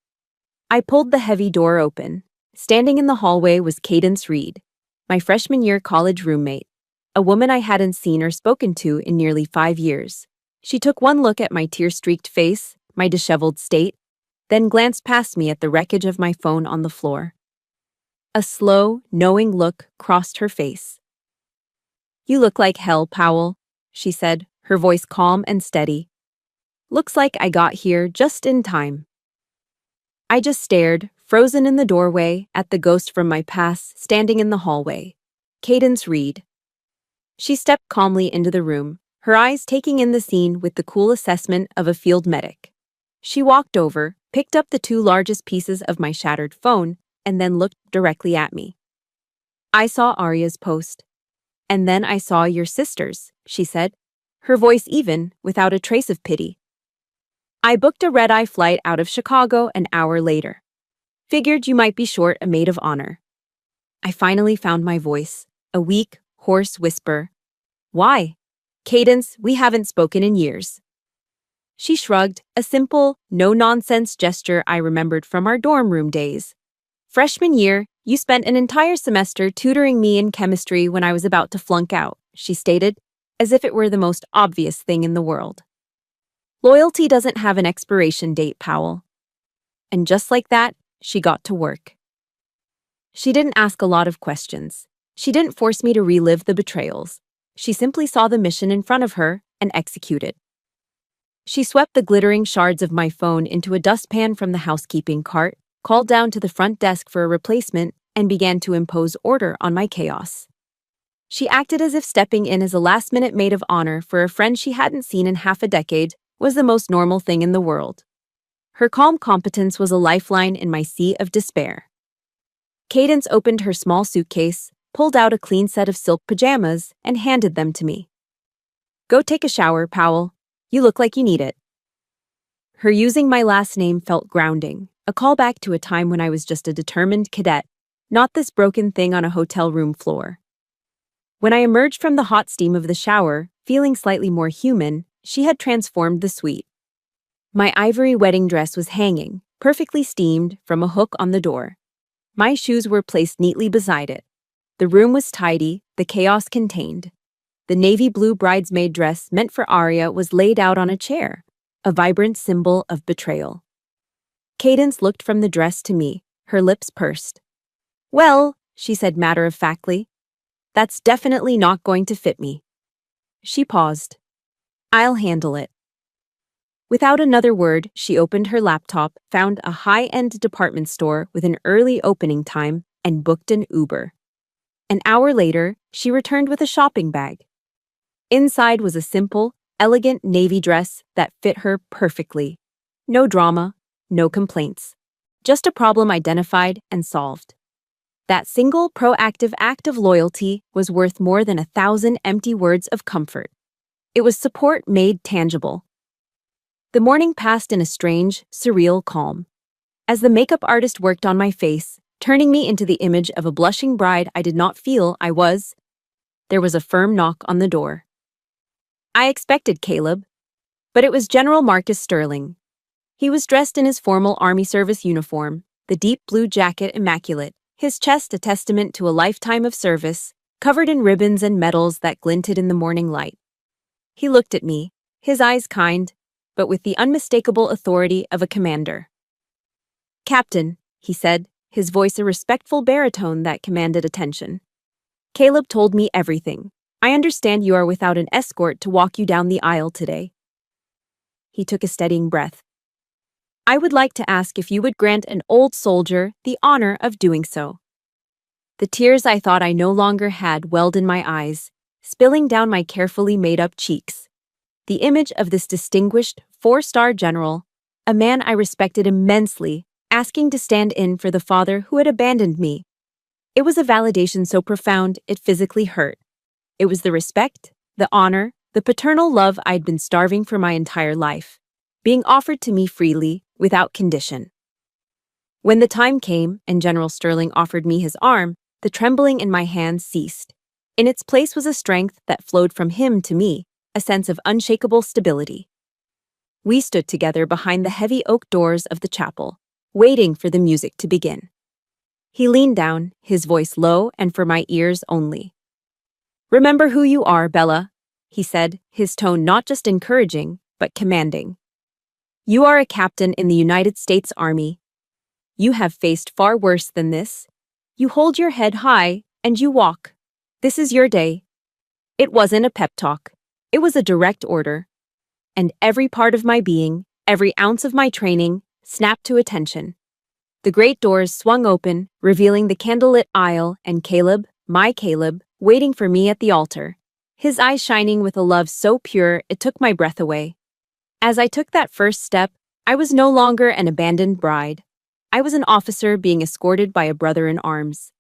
I pulled the heavy door open. Standing in the hallway was Cadence Reed, my freshman year college roommate, a woman I hadn't seen or spoken to in nearly 5 years. She took one look at my tear-streaked face, my disheveled state, then glanced past me at the wreckage of my phone on the floor. A slow, knowing look crossed her face. "You look like hell, Powell," she said, her voice calm and steady. "Looks like I got here just in time." I just stared, frozen in the doorway, at the ghost from my past standing in the hallway. Cadence Reed. She stepped calmly into the room, her eyes taking in the scene with the cool assessment of a field medic. She walked over, picked up the 2 largest pieces of my shattered phone, and then looked directly at me. "I saw Arya's post. And then I saw your sister's," she said, her voice even, without a trace of pity. "I booked a red-eye flight out of Chicago an hour later. Figured you might be short a maid of honor." I finally found my voice, a weak, hoarse whisper. "Why? Cadence, we haven't spoken in years." She shrugged, a simple, no-nonsense gesture I remembered from our dorm room days. "Freshman year, you spent an entire semester tutoring me in chemistry when I was about to flunk out," she stated, as if it were the most obvious thing in the world. "Loyalty doesn't have an expiration date, Powell." And just like that, she got to work. She didn't ask a lot of questions. She didn't force me to relive the betrayals. She simply saw the mission in front of her and executed. She swept the glittering shards of my phone into a dustpan from the housekeeping cart, called down to the front desk for a replacement, and began to impose order on my chaos. She acted as if stepping in as a last-minute maid of honor for a friend she hadn't seen in half a decade was the most normal thing in the world. Her calm competence was a lifeline in my sea of despair. Cadence opened her small suitcase, pulled out a clean set of silk pajamas, and handed them to me. "Go take a shower, Powell. You look like you need it." Her using my last name felt grounding, a callback to a time when I was just a determined cadet, not this broken thing on a hotel room floor. When I emerged from the hot steam of the shower, feeling slightly more human, she had transformed the suite. My ivory wedding dress was hanging, perfectly steamed, from a hook on the door. My shoes were placed neatly beside it. The room was tidy, the chaos contained. The navy blue bridesmaid dress meant for Aria was laid out on a chair, a vibrant symbol of betrayal. Cadence looked from the dress to me, her lips pursed. "Well," she said matter-of-factly, "that's definitely not going to fit me." She paused. "I'll handle it." Without another word, she opened her laptop, found a high-end department store with an early opening time, and booked an Uber. An hour later, she returned with a shopping bag. Inside was a simple, elegant navy dress that fit her perfectly. No drama, no complaints. Just a problem identified and solved. That single proactive act of loyalty was worth more than 1,000 empty words of comfort. It was support made tangible. The morning passed in a strange, surreal calm. As the makeup artist worked on my face, turning me into the image of a blushing bride I did not feel I was, there was a firm knock on the door. I expected Caleb, but it was General Marcus Sterling. He was dressed in his formal Army service uniform, the deep blue jacket immaculate, his chest a testament to a lifetime of service, covered in ribbons and medals that glinted in the morning light. He looked at me, his eyes kind, but with the unmistakable authority of a commander. "Captain," he said, his voice a respectful baritone that commanded attention. "Caleb told me everything. I understand you are without an escort to walk you down the aisle today." He took a steadying breath. "I would like to ask if you would grant an old soldier the honor of doing so." The tears I thought I no longer had welled in my eyes, spilling down my carefully made-up cheeks. The image of this distinguished, four-star general, a man I respected immensely, asking to stand in for the father who had abandoned me. It was a validation so profound it physically hurt. It was the respect, the honor, the paternal love I'd been starving for my entire life, being offered to me freely, without condition. When the time came and General Sterling offered me his arm, the trembling in my hands ceased. In its place was a strength that flowed from him to me, a sense of unshakable stability. We stood together behind the heavy oak doors of the chapel, waiting for the music to begin. He leaned down, his voice low and for my ears only. "Remember who you are, Bella," he said, his tone not just encouraging, but commanding. "You are a captain in the United States Army. You have faced far worse than this. You hold your head high, and you walk. This is your day." It wasn't a pep talk. It was a direct order. And every part of my being, every ounce of my training, snapped to attention. The great doors swung open, revealing the candlelit aisle and Caleb, my Caleb, waiting for me at the altar, his eyes shining with a love so pure it took my breath away. As I took that first step, I was no longer an abandoned bride. I was an officer being escorted by a brother in arms.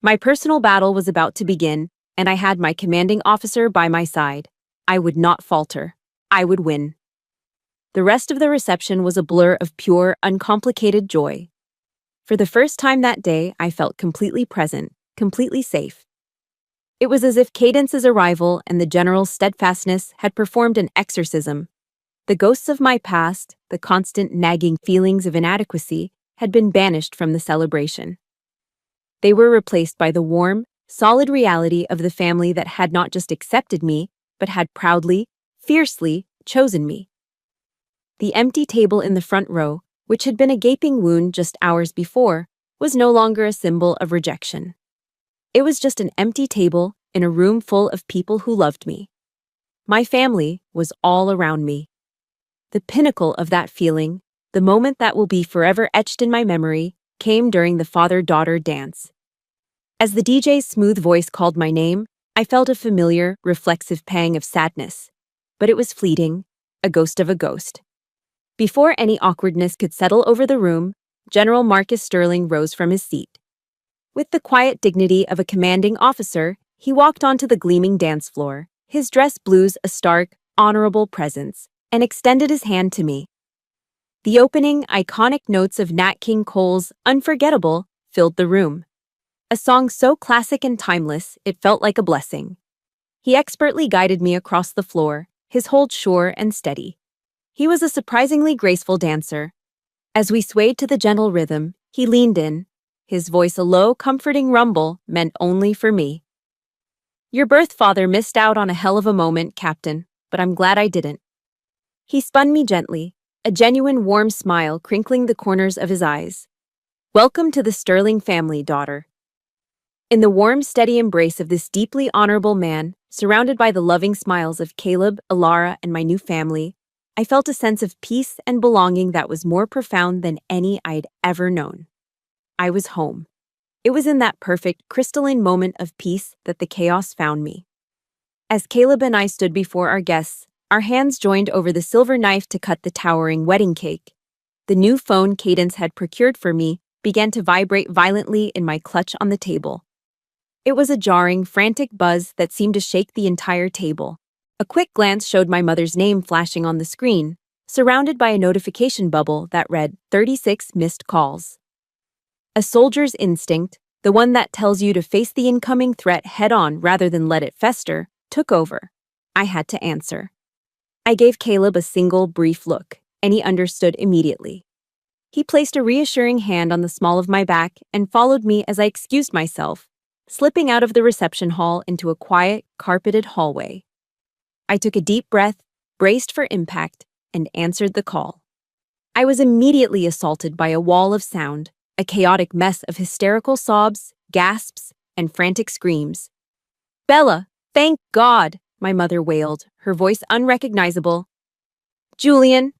My personal battle was about to begin, and I had my commanding officer by my side. I would not falter. I would win. The rest of the reception was a blur of pure, uncomplicated joy. For the first time that day, I felt completely present, completely safe. It was as if Cadence's arrival and the general's steadfastness had performed an exorcism. The ghosts of my past, the constant nagging feelings of inadequacy, had been banished from the celebration. They were replaced by the warm, solid reality of the family that had not just accepted me, but had proudly, fiercely chosen me. The empty table in the front row, which had been a gaping wound just hours before, was no longer a symbol of rejection. It was just an empty table in a room full of people who loved me. My family was all around me. The pinnacle of that feeling, the moment that will be forever etched in my memory, came during the father-daughter dance. As the DJ's smooth voice called my name, I felt a familiar, reflexive pang of sadness, but it was fleeting, a ghost of a ghost. Before any awkwardness could settle over the room, General Marcus Sterling rose from his seat. With the quiet dignity of a commanding officer, he walked onto the gleaming dance floor, his dress blues a stark, honorable presence, and extended his hand to me. The opening, iconic notes of Nat King Cole's Unforgettable filled the room. A song so classic and timeless, it felt like a blessing. He expertly guided me across the floor, his hold sure and steady. He was a surprisingly graceful dancer. As we swayed to the gentle rhythm, he leaned in, his voice a low, comforting rumble meant only for me. "Your birth father missed out on a hell of a moment, Captain, but I'm glad I didn't." He spun me gently, a genuine warm smile crinkling the corners of his eyes. "Welcome to the Sterling family, daughter." In the warm, steady embrace of this deeply honorable man, surrounded by the loving smiles of Caleb, Alara, and my new family, I felt a sense of peace and belonging that was more profound than any I'd ever known. I was home. It was in that perfect, crystalline moment of peace that the chaos found me. As Caleb and I stood before our guests, our hands joined over the silver knife to cut the towering wedding cake. The new phone Cadence had procured for me began to vibrate violently in my clutch on the table. It was a jarring, frantic buzz that seemed to shake the entire table. A quick glance showed my mother's name flashing on the screen, surrounded by a notification bubble that read 36 missed calls. A soldier's instinct, the one that tells you to face the incoming threat head-on rather than let it fester, took over. I had to answer. I gave Caleb a single, brief look, and he understood immediately. He placed a reassuring hand on the small of my back and followed me as I excused myself, slipping out of the reception hall into a quiet, carpeted hallway. I took a deep breath, braced for impact, and answered the call. I was immediately assaulted by a wall of sound, a chaotic mess of hysterical sobs, gasps, and frantic screams. "Bella, thank God!" my mother wailed, her voice unrecognizable. "Julian!"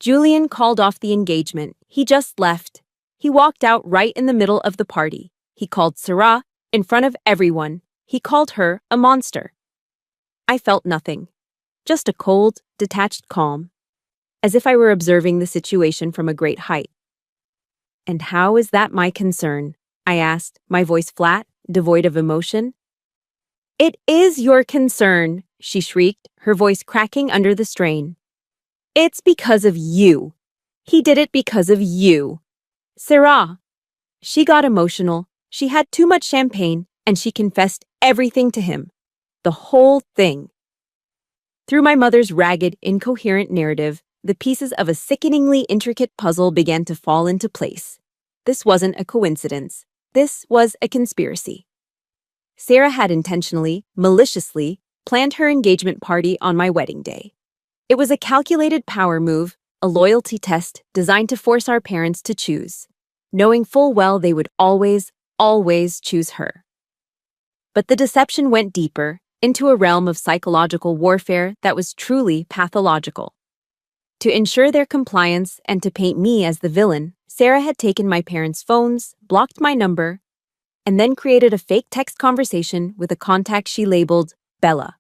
Julian called off the engagement. He just left. He walked out right in the middle of the party. He called Sarah in front of everyone. He called her a monster. I felt nothing. Just a cold, detached calm, as if I were observing the situation from a great height. "And how is that my concern?" I asked, my voice flat, devoid of emotion. "It is your concern," she shrieked, her voice cracking under the strain. "It's because of you. He did it because of you. Sarah." She got emotional. She had too much champagne, and she confessed everything to him. The whole thing. Through my mother's ragged, incoherent narrative, the pieces of a sickeningly intricate puzzle began to fall into place. This wasn't a coincidence. This was a conspiracy. Sarah had intentionally, maliciously, planned her engagement party on my wedding day. It was a calculated power move, a loyalty test designed to force our parents to choose, knowing full well they would always, always choose her. But the deception went deeper, into a realm of psychological warfare that was truly pathological. To ensure their compliance and to paint me as the villain, Sarah had taken my parents' phones, blocked my number, and then created a fake text conversation with a contact she labeled Bella.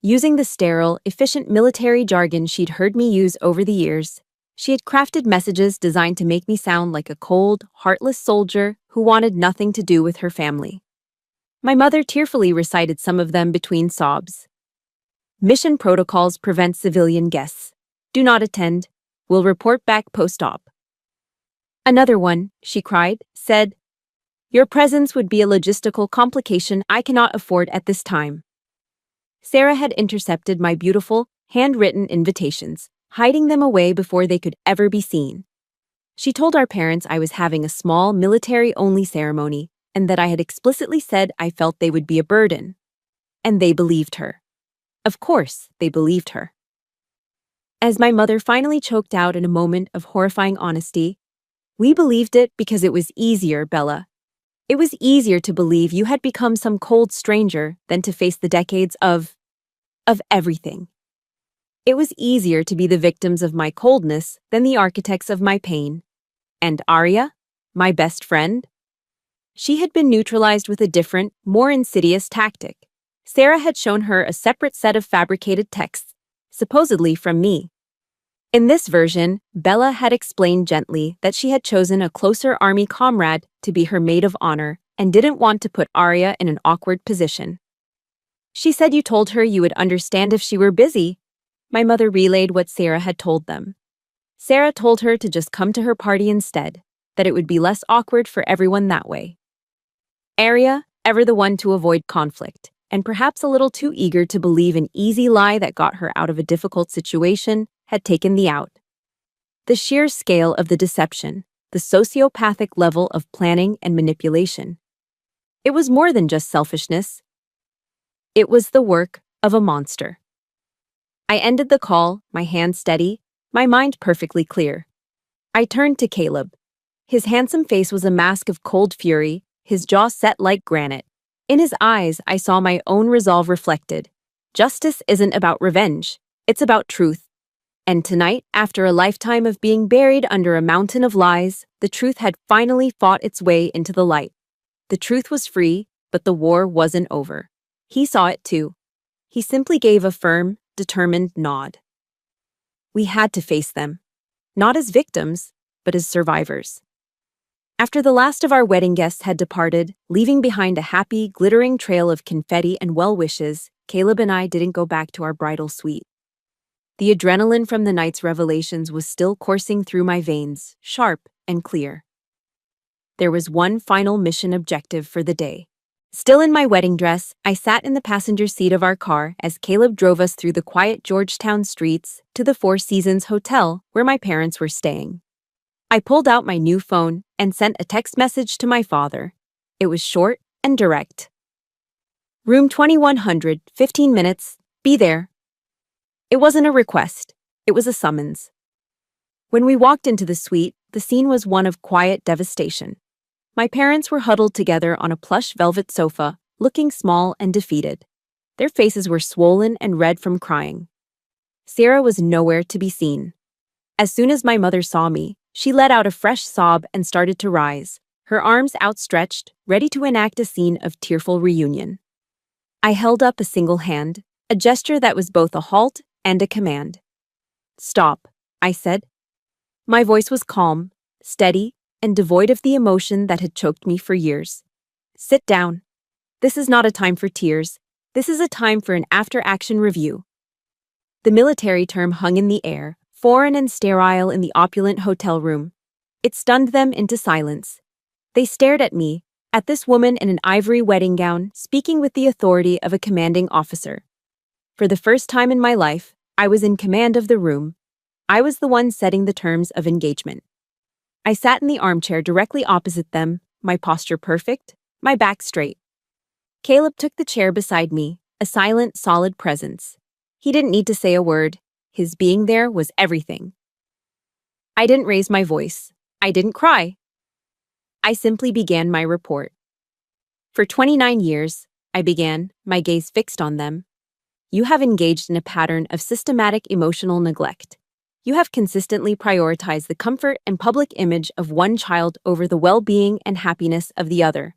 Using the sterile, efficient military jargon she'd heard me use over the years, she had crafted messages designed to make me sound like a cold, heartless soldier who wanted nothing to do with her family. My mother tearfully recited some of them between sobs. "Mission protocols prevent civilian guests. Do not attend. Will report back post-op." Another one, she cried, said, "Your presence would be a logistical complication I cannot afford at this time." Sarah had intercepted my beautiful, handwritten invitations, hiding them away before they could ever be seen. She told our parents I was having a small military-only ceremony and that I had explicitly said I felt they would be a burden. And they believed her. Of course, they believed her. As my mother finally choked out in a moment of horrifying honesty, "We believed it because it was easier, Bella. It was easier to believe you had become some cold stranger than to face the decades of everything. It was easier to be the victims of my coldness than the architects of my pain. And Arya, my best friend?" She had been neutralized with a different, more insidious tactic. Sarah had shown her a separate set of fabricated texts, supposedly from me. In this version, Bella had explained gently that she had chosen a closer army comrade to be her maid of honor and didn't want to put Arya in an awkward position. She said you told her you would understand if she were busy. My mother relayed what Sarah had told them. Sarah told her to just come to her party instead, that it would be less awkward for everyone that way. Arya, ever the one to avoid conflict, and perhaps a little too eager to believe an easy lie that got her out of a difficult situation, had taken the out. The sheer scale of the deception, the sociopathic level of planning and manipulation. It was more than just selfishness. It was the work of a monster. I ended the call, my hand steady, my mind perfectly clear. I turned to Caleb. His handsome face was a mask of cold fury, his jaw set like granite. In his eyes, I saw my own resolve reflected. Justice isn't about revenge, it's about truth. And tonight, after a lifetime of being buried under a mountain of lies, the truth had finally fought its way into the light. The truth was free, but the war wasn't over. He saw it too. He simply gave a firm, determined nod. We had to face them. Not as victims, but as survivors. After the last of our wedding guests had departed, leaving behind a happy, glittering trail of confetti and well wishes, Caleb and I didn't go back to our bridal suite. The adrenaline from the night's revelations was still coursing through my veins, sharp and clear. There was one final mission objective for the day. Still in my wedding dress, I sat in the passenger seat of our car as Caleb drove us through the quiet Georgetown streets to the Four Seasons Hotel where my parents were staying. I pulled out my new phone and sent a text message to my father. It was short and direct. Room 2100, 15 minutes, be there. It wasn't a request, it was a summons. When we walked into the suite, the scene was one of quiet devastation. My parents were huddled together on a plush velvet sofa, looking small and defeated. Their faces were swollen and red from crying. Sarah was nowhere to be seen. As soon as my mother saw me, she let out a fresh sob and started to rise, her arms outstretched, ready to enact a scene of tearful reunion. I held up a single hand, a gesture that was both a halt and a command. Stop, I said. My voice was calm, steady, and devoid of the emotion that had choked me for years. Sit down. This is not a time for tears. This is a time for an after-action review. The military term hung in the air, foreign and sterile in the opulent hotel room. It stunned them into silence. They stared at me, at this woman in an ivory wedding gown, speaking with the authority of a commanding officer. For the first time in my life, I was in command of the room. I was the one setting the terms of engagement. I sat in the armchair directly opposite them, my posture perfect, my back straight. Caleb took the chair beside me, a silent, solid presence. He didn't need to say a word. His being there was everything. I didn't raise my voice. I didn't cry. I simply began my report. For 29 years, I began, my gaze fixed on them. You have engaged in a pattern of systematic emotional neglect. You have consistently prioritized the comfort and public image of one child over the well-being and happiness of the other.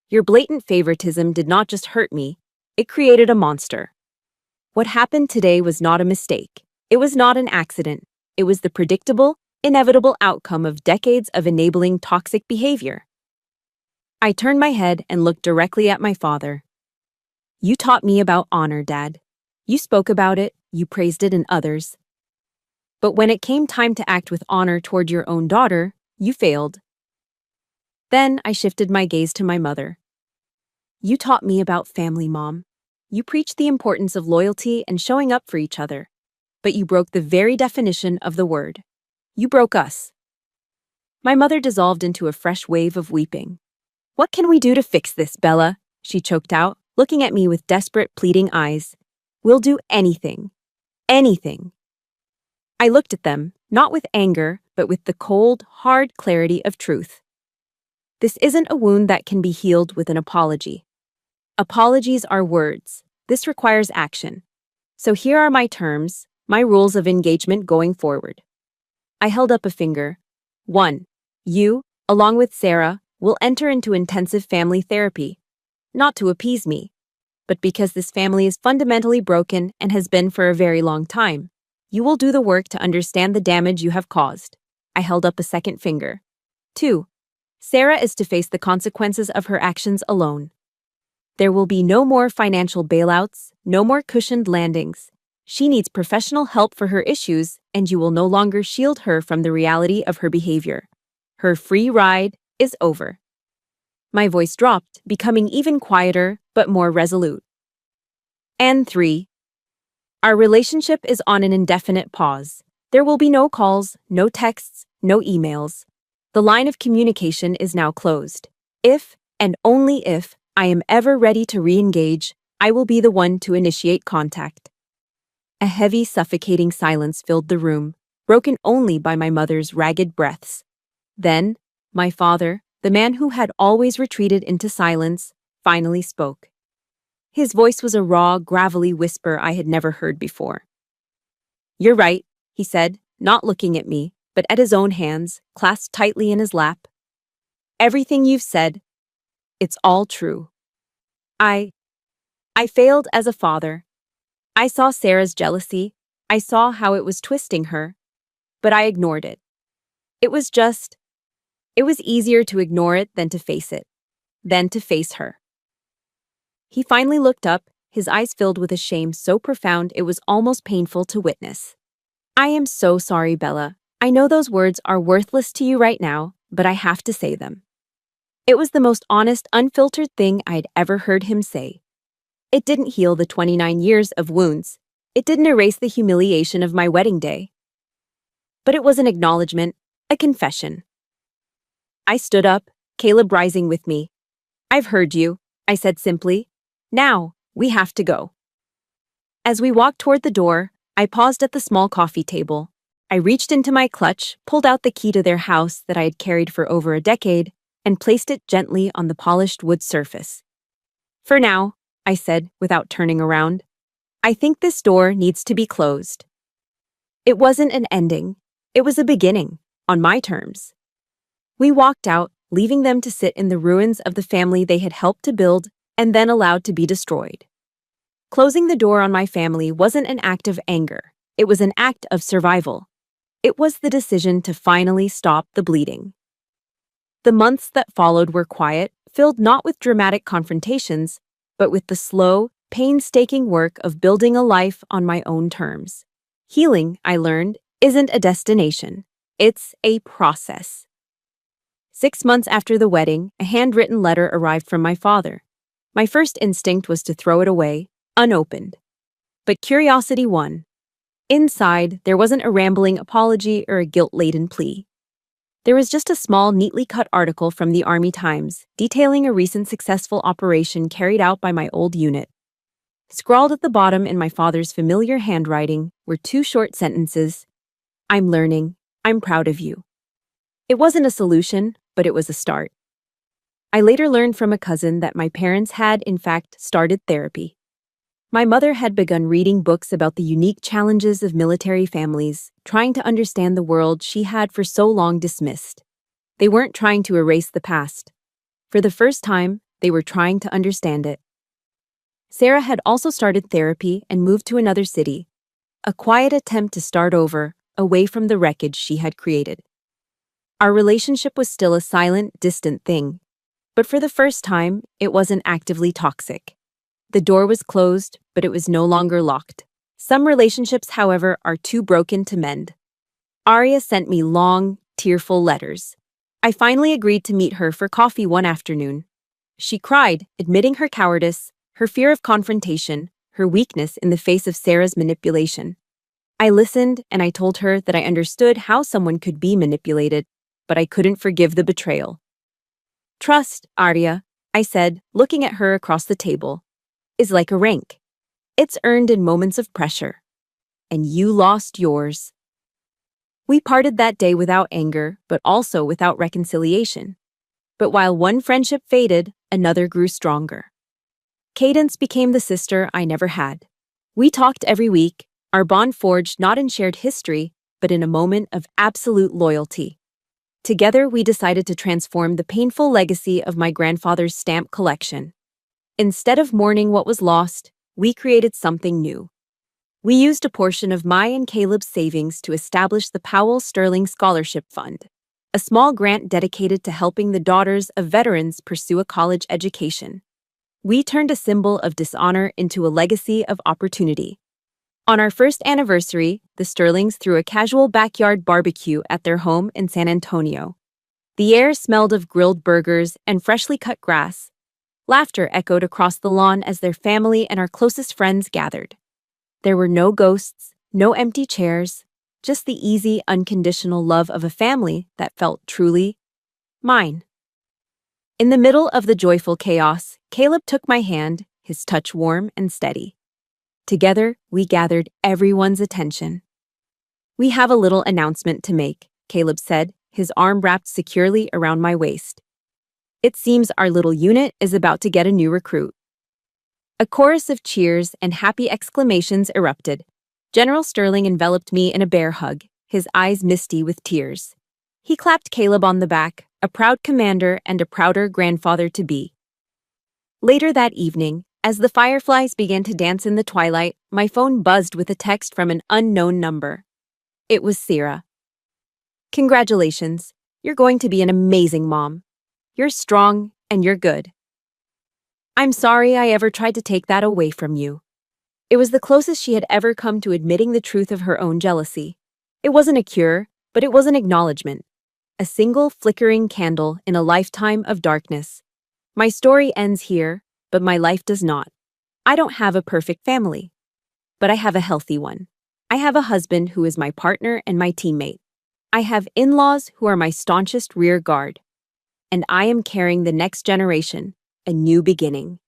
Your blatant favoritism did not just hurt me, it created a monster. What happened today was not a mistake. It was not an accident. It was the predictable, inevitable outcome of decades of enabling toxic behavior. I turned my head and looked directly at my father. You taught me about honor, Dad. You spoke about it, you praised it in others. But when it came time to act with honor toward your own daughter, you failed. Then I shifted my gaze to my mother. You taught me about family, Mom. You preached the importance of loyalty and showing up for each other. But you broke the very definition of the word. You broke us. My mother dissolved into a fresh wave of weeping. What can we do to fix this, Bella? She choked out, looking at me with desperate, pleading eyes. We'll do anything. Anything. I looked at them, not with anger, but with the cold, hard clarity of truth. This isn't a wound that can be healed with an apology. Apologies are words. This requires action. So here are my terms, my rules of engagement going forward. I held up a finger. 1. You, along with Sarah, we'll enter into intensive family therapy. Not to appease me, but because this family is fundamentally broken and has been for a very long time. You will do the work to understand the damage you have caused. I held up a second finger. 2. Sarah is to face the consequences of her actions alone. There will be no more financial bailouts, no more cushioned landings. She needs professional help for her issues, and you will no longer shield her from the reality of her behavior. Her free ride is over. My voice dropped, becoming even quieter but more resolute. And 3. Our relationship is on an indefinite pause. There will be no calls, no texts, no emails. The line of communication is now closed. If, and only if, I am ever ready to re-engage, I will be the one to initiate contact. A heavy, suffocating silence filled the room, broken only by my mother's ragged breaths. Then, my father, the man who had always retreated into silence, finally spoke. His voice was a raw, gravelly whisper I had never heard before. "You're right," he said, not looking at me, but at his own hands, clasped tightly in his lap. "Everything you've said, it's all true. I failed as a father. I saw Sarah's jealousy. I saw how it was twisting her, but I ignored it. It was easier to ignore it than to face it, than to face her." He finally looked up, his eyes filled with a shame so profound it was almost painful to witness. "I am so sorry, Bella. I know those words are worthless to you right now, but I have to say them." It was the most honest, unfiltered thing I'd ever heard him say. It didn't heal the 29 years of wounds. It didn't erase the humiliation of my wedding day. But it was an acknowledgement, a confession. I stood up, Caleb rising with me. "I've heard you," I said simply. "Now, we have to go." As we walked toward the door, I paused at the small coffee table. I reached into my clutch, pulled out the key to their house that I had carried for over a decade, and placed it gently on the polished wood surface. "For now," I said without turning around, "I think this door needs to be closed." It wasn't an ending. It was a beginning, on my terms. We walked out, leaving them to sit in the ruins of the family they had helped to build and then allowed to be destroyed. Closing the door on my family wasn't an act of anger. It was an act of survival. It was the decision to finally stop the bleeding. The months that followed were quiet, filled not with dramatic confrontations, but with the slow, painstaking work of building a life on my own terms. Healing, I learned, isn't a destination. It's a process. 6 months after the wedding, a handwritten letter arrived from my father. My first instinct was to throw it away, unopened. But curiosity won. Inside, there wasn't a rambling apology or a guilt-laden plea. There was just a small, neatly cut article from the Army Times detailing a recent successful operation carried out by my old unit. Scrawled at the bottom in my father's familiar handwriting were 2 short sentences. "I'm learning. I'm proud of you." It wasn't a solution, but it was a start. I later learned from a cousin that my parents had, in fact, started therapy. My mother had begun reading books about the unique challenges of military families, trying to understand the world she had for so long dismissed. They weren't trying to erase the past. For the first time, they were trying to understand it. Sarah had also started therapy and moved to another city, a quiet attempt to start over, away from the wreckage she had created. Our relationship was still a silent, distant thing, but for the first time, it wasn't actively toxic. The door was closed, but it was no longer locked. Some relationships, however, are too broken to mend. Aria sent me long, tearful letters. I finally agreed to meet her for coffee one afternoon. She cried, admitting her cowardice, her fear of confrontation, her weakness in the face of Sarah's manipulation. I listened, and I told her that I understood how someone could be manipulated, but I couldn't forgive the betrayal. "Trust, Aria," I said, looking at her across the table, "is like a rank. It's earned in moments of pressure. And you lost yours." We parted that day without anger, but also without reconciliation. But while one friendship faded, another grew stronger. Cadence became the sister I never had. We talked every week, our bond forged not in shared history, but in a moment of absolute loyalty. Together, we decided to transform the painful legacy of my grandfather's stamp collection. Instead of mourning what was lost, we created something new. We used a portion of my and Caleb's savings to establish the Powell Sterling Scholarship Fund, a small grant dedicated to helping the daughters of veterans pursue a college education. We turned a symbol of dishonor into a legacy of opportunity. On our first anniversary, the Sterlings threw a casual backyard barbecue at their home in San Antonio. The air smelled of grilled burgers and freshly cut grass. Laughter echoed across the lawn as their family and our closest friends gathered. There were no ghosts, no empty chairs, just the easy, unconditional love of a family that felt truly mine. In the middle of the joyful chaos, Caleb took my hand, his touch warm and steady. Together, we gathered everyone's attention. "We have a little announcement to make," Caleb said, his arm wrapped securely around my waist. "It seems our little unit is about to get a new recruit." A chorus of cheers and happy exclamations erupted. General Sterling enveloped me in a bear hug, his eyes misty with tears. He clapped Caleb on the back, a proud commander and a prouder grandfather-to-be. Later that evening, as the fireflies began to dance in the twilight, my phone buzzed with a text from an unknown number. It was Sierra. "Congratulations. You're going to be an amazing mom. You're strong and you're good. I'm sorry I ever tried to take that away from you." It was the closest she had ever come to admitting the truth of her own jealousy. It wasn't a cure, but it was an acknowledgement. A single flickering candle in a lifetime of darkness. My story ends here, but my life does not. I don't have a perfect family, but I have a healthy one. I have a husband who is my partner and my teammate. I have in-laws who are my staunchest rear guard. And I am carrying the next generation, a new beginning.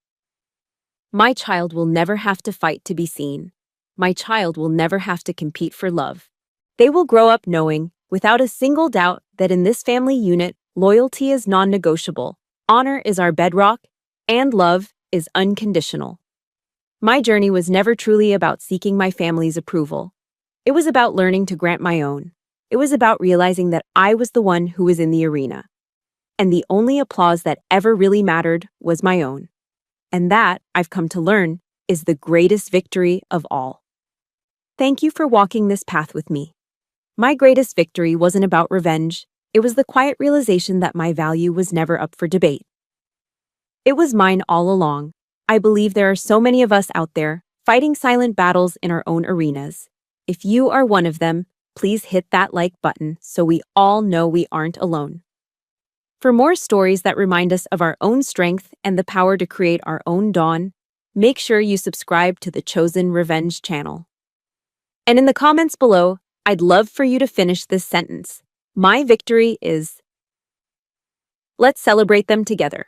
My child will never have to fight to be seen. My child will never have to compete for love. They will grow up knowing, without a single doubt, that in this family unit, loyalty is non-negotiable, honor is our bedrock, and love is unconditional. My journey was never truly about seeking my family's approval. It was about learning to grant my own. It was about realizing that I was the one who was in the arena. And the only applause that ever really mattered was my own. And that, I've come to learn, is the greatest victory of all. Thank you for walking this path with me. My greatest victory wasn't about revenge. It was the quiet realization that my value was never up for debate. It was mine all along. I believe there are so many of us out there, fighting silent battles in our own arenas. If you are one of them, please hit that like button so we all know we aren't alone. For more stories that remind us of our own strength and the power to create our own dawn, make sure you subscribe to the Chosen Revenge channel. And in the comments below, I'd love for you to finish this sentence. My victory is... Let's celebrate them together.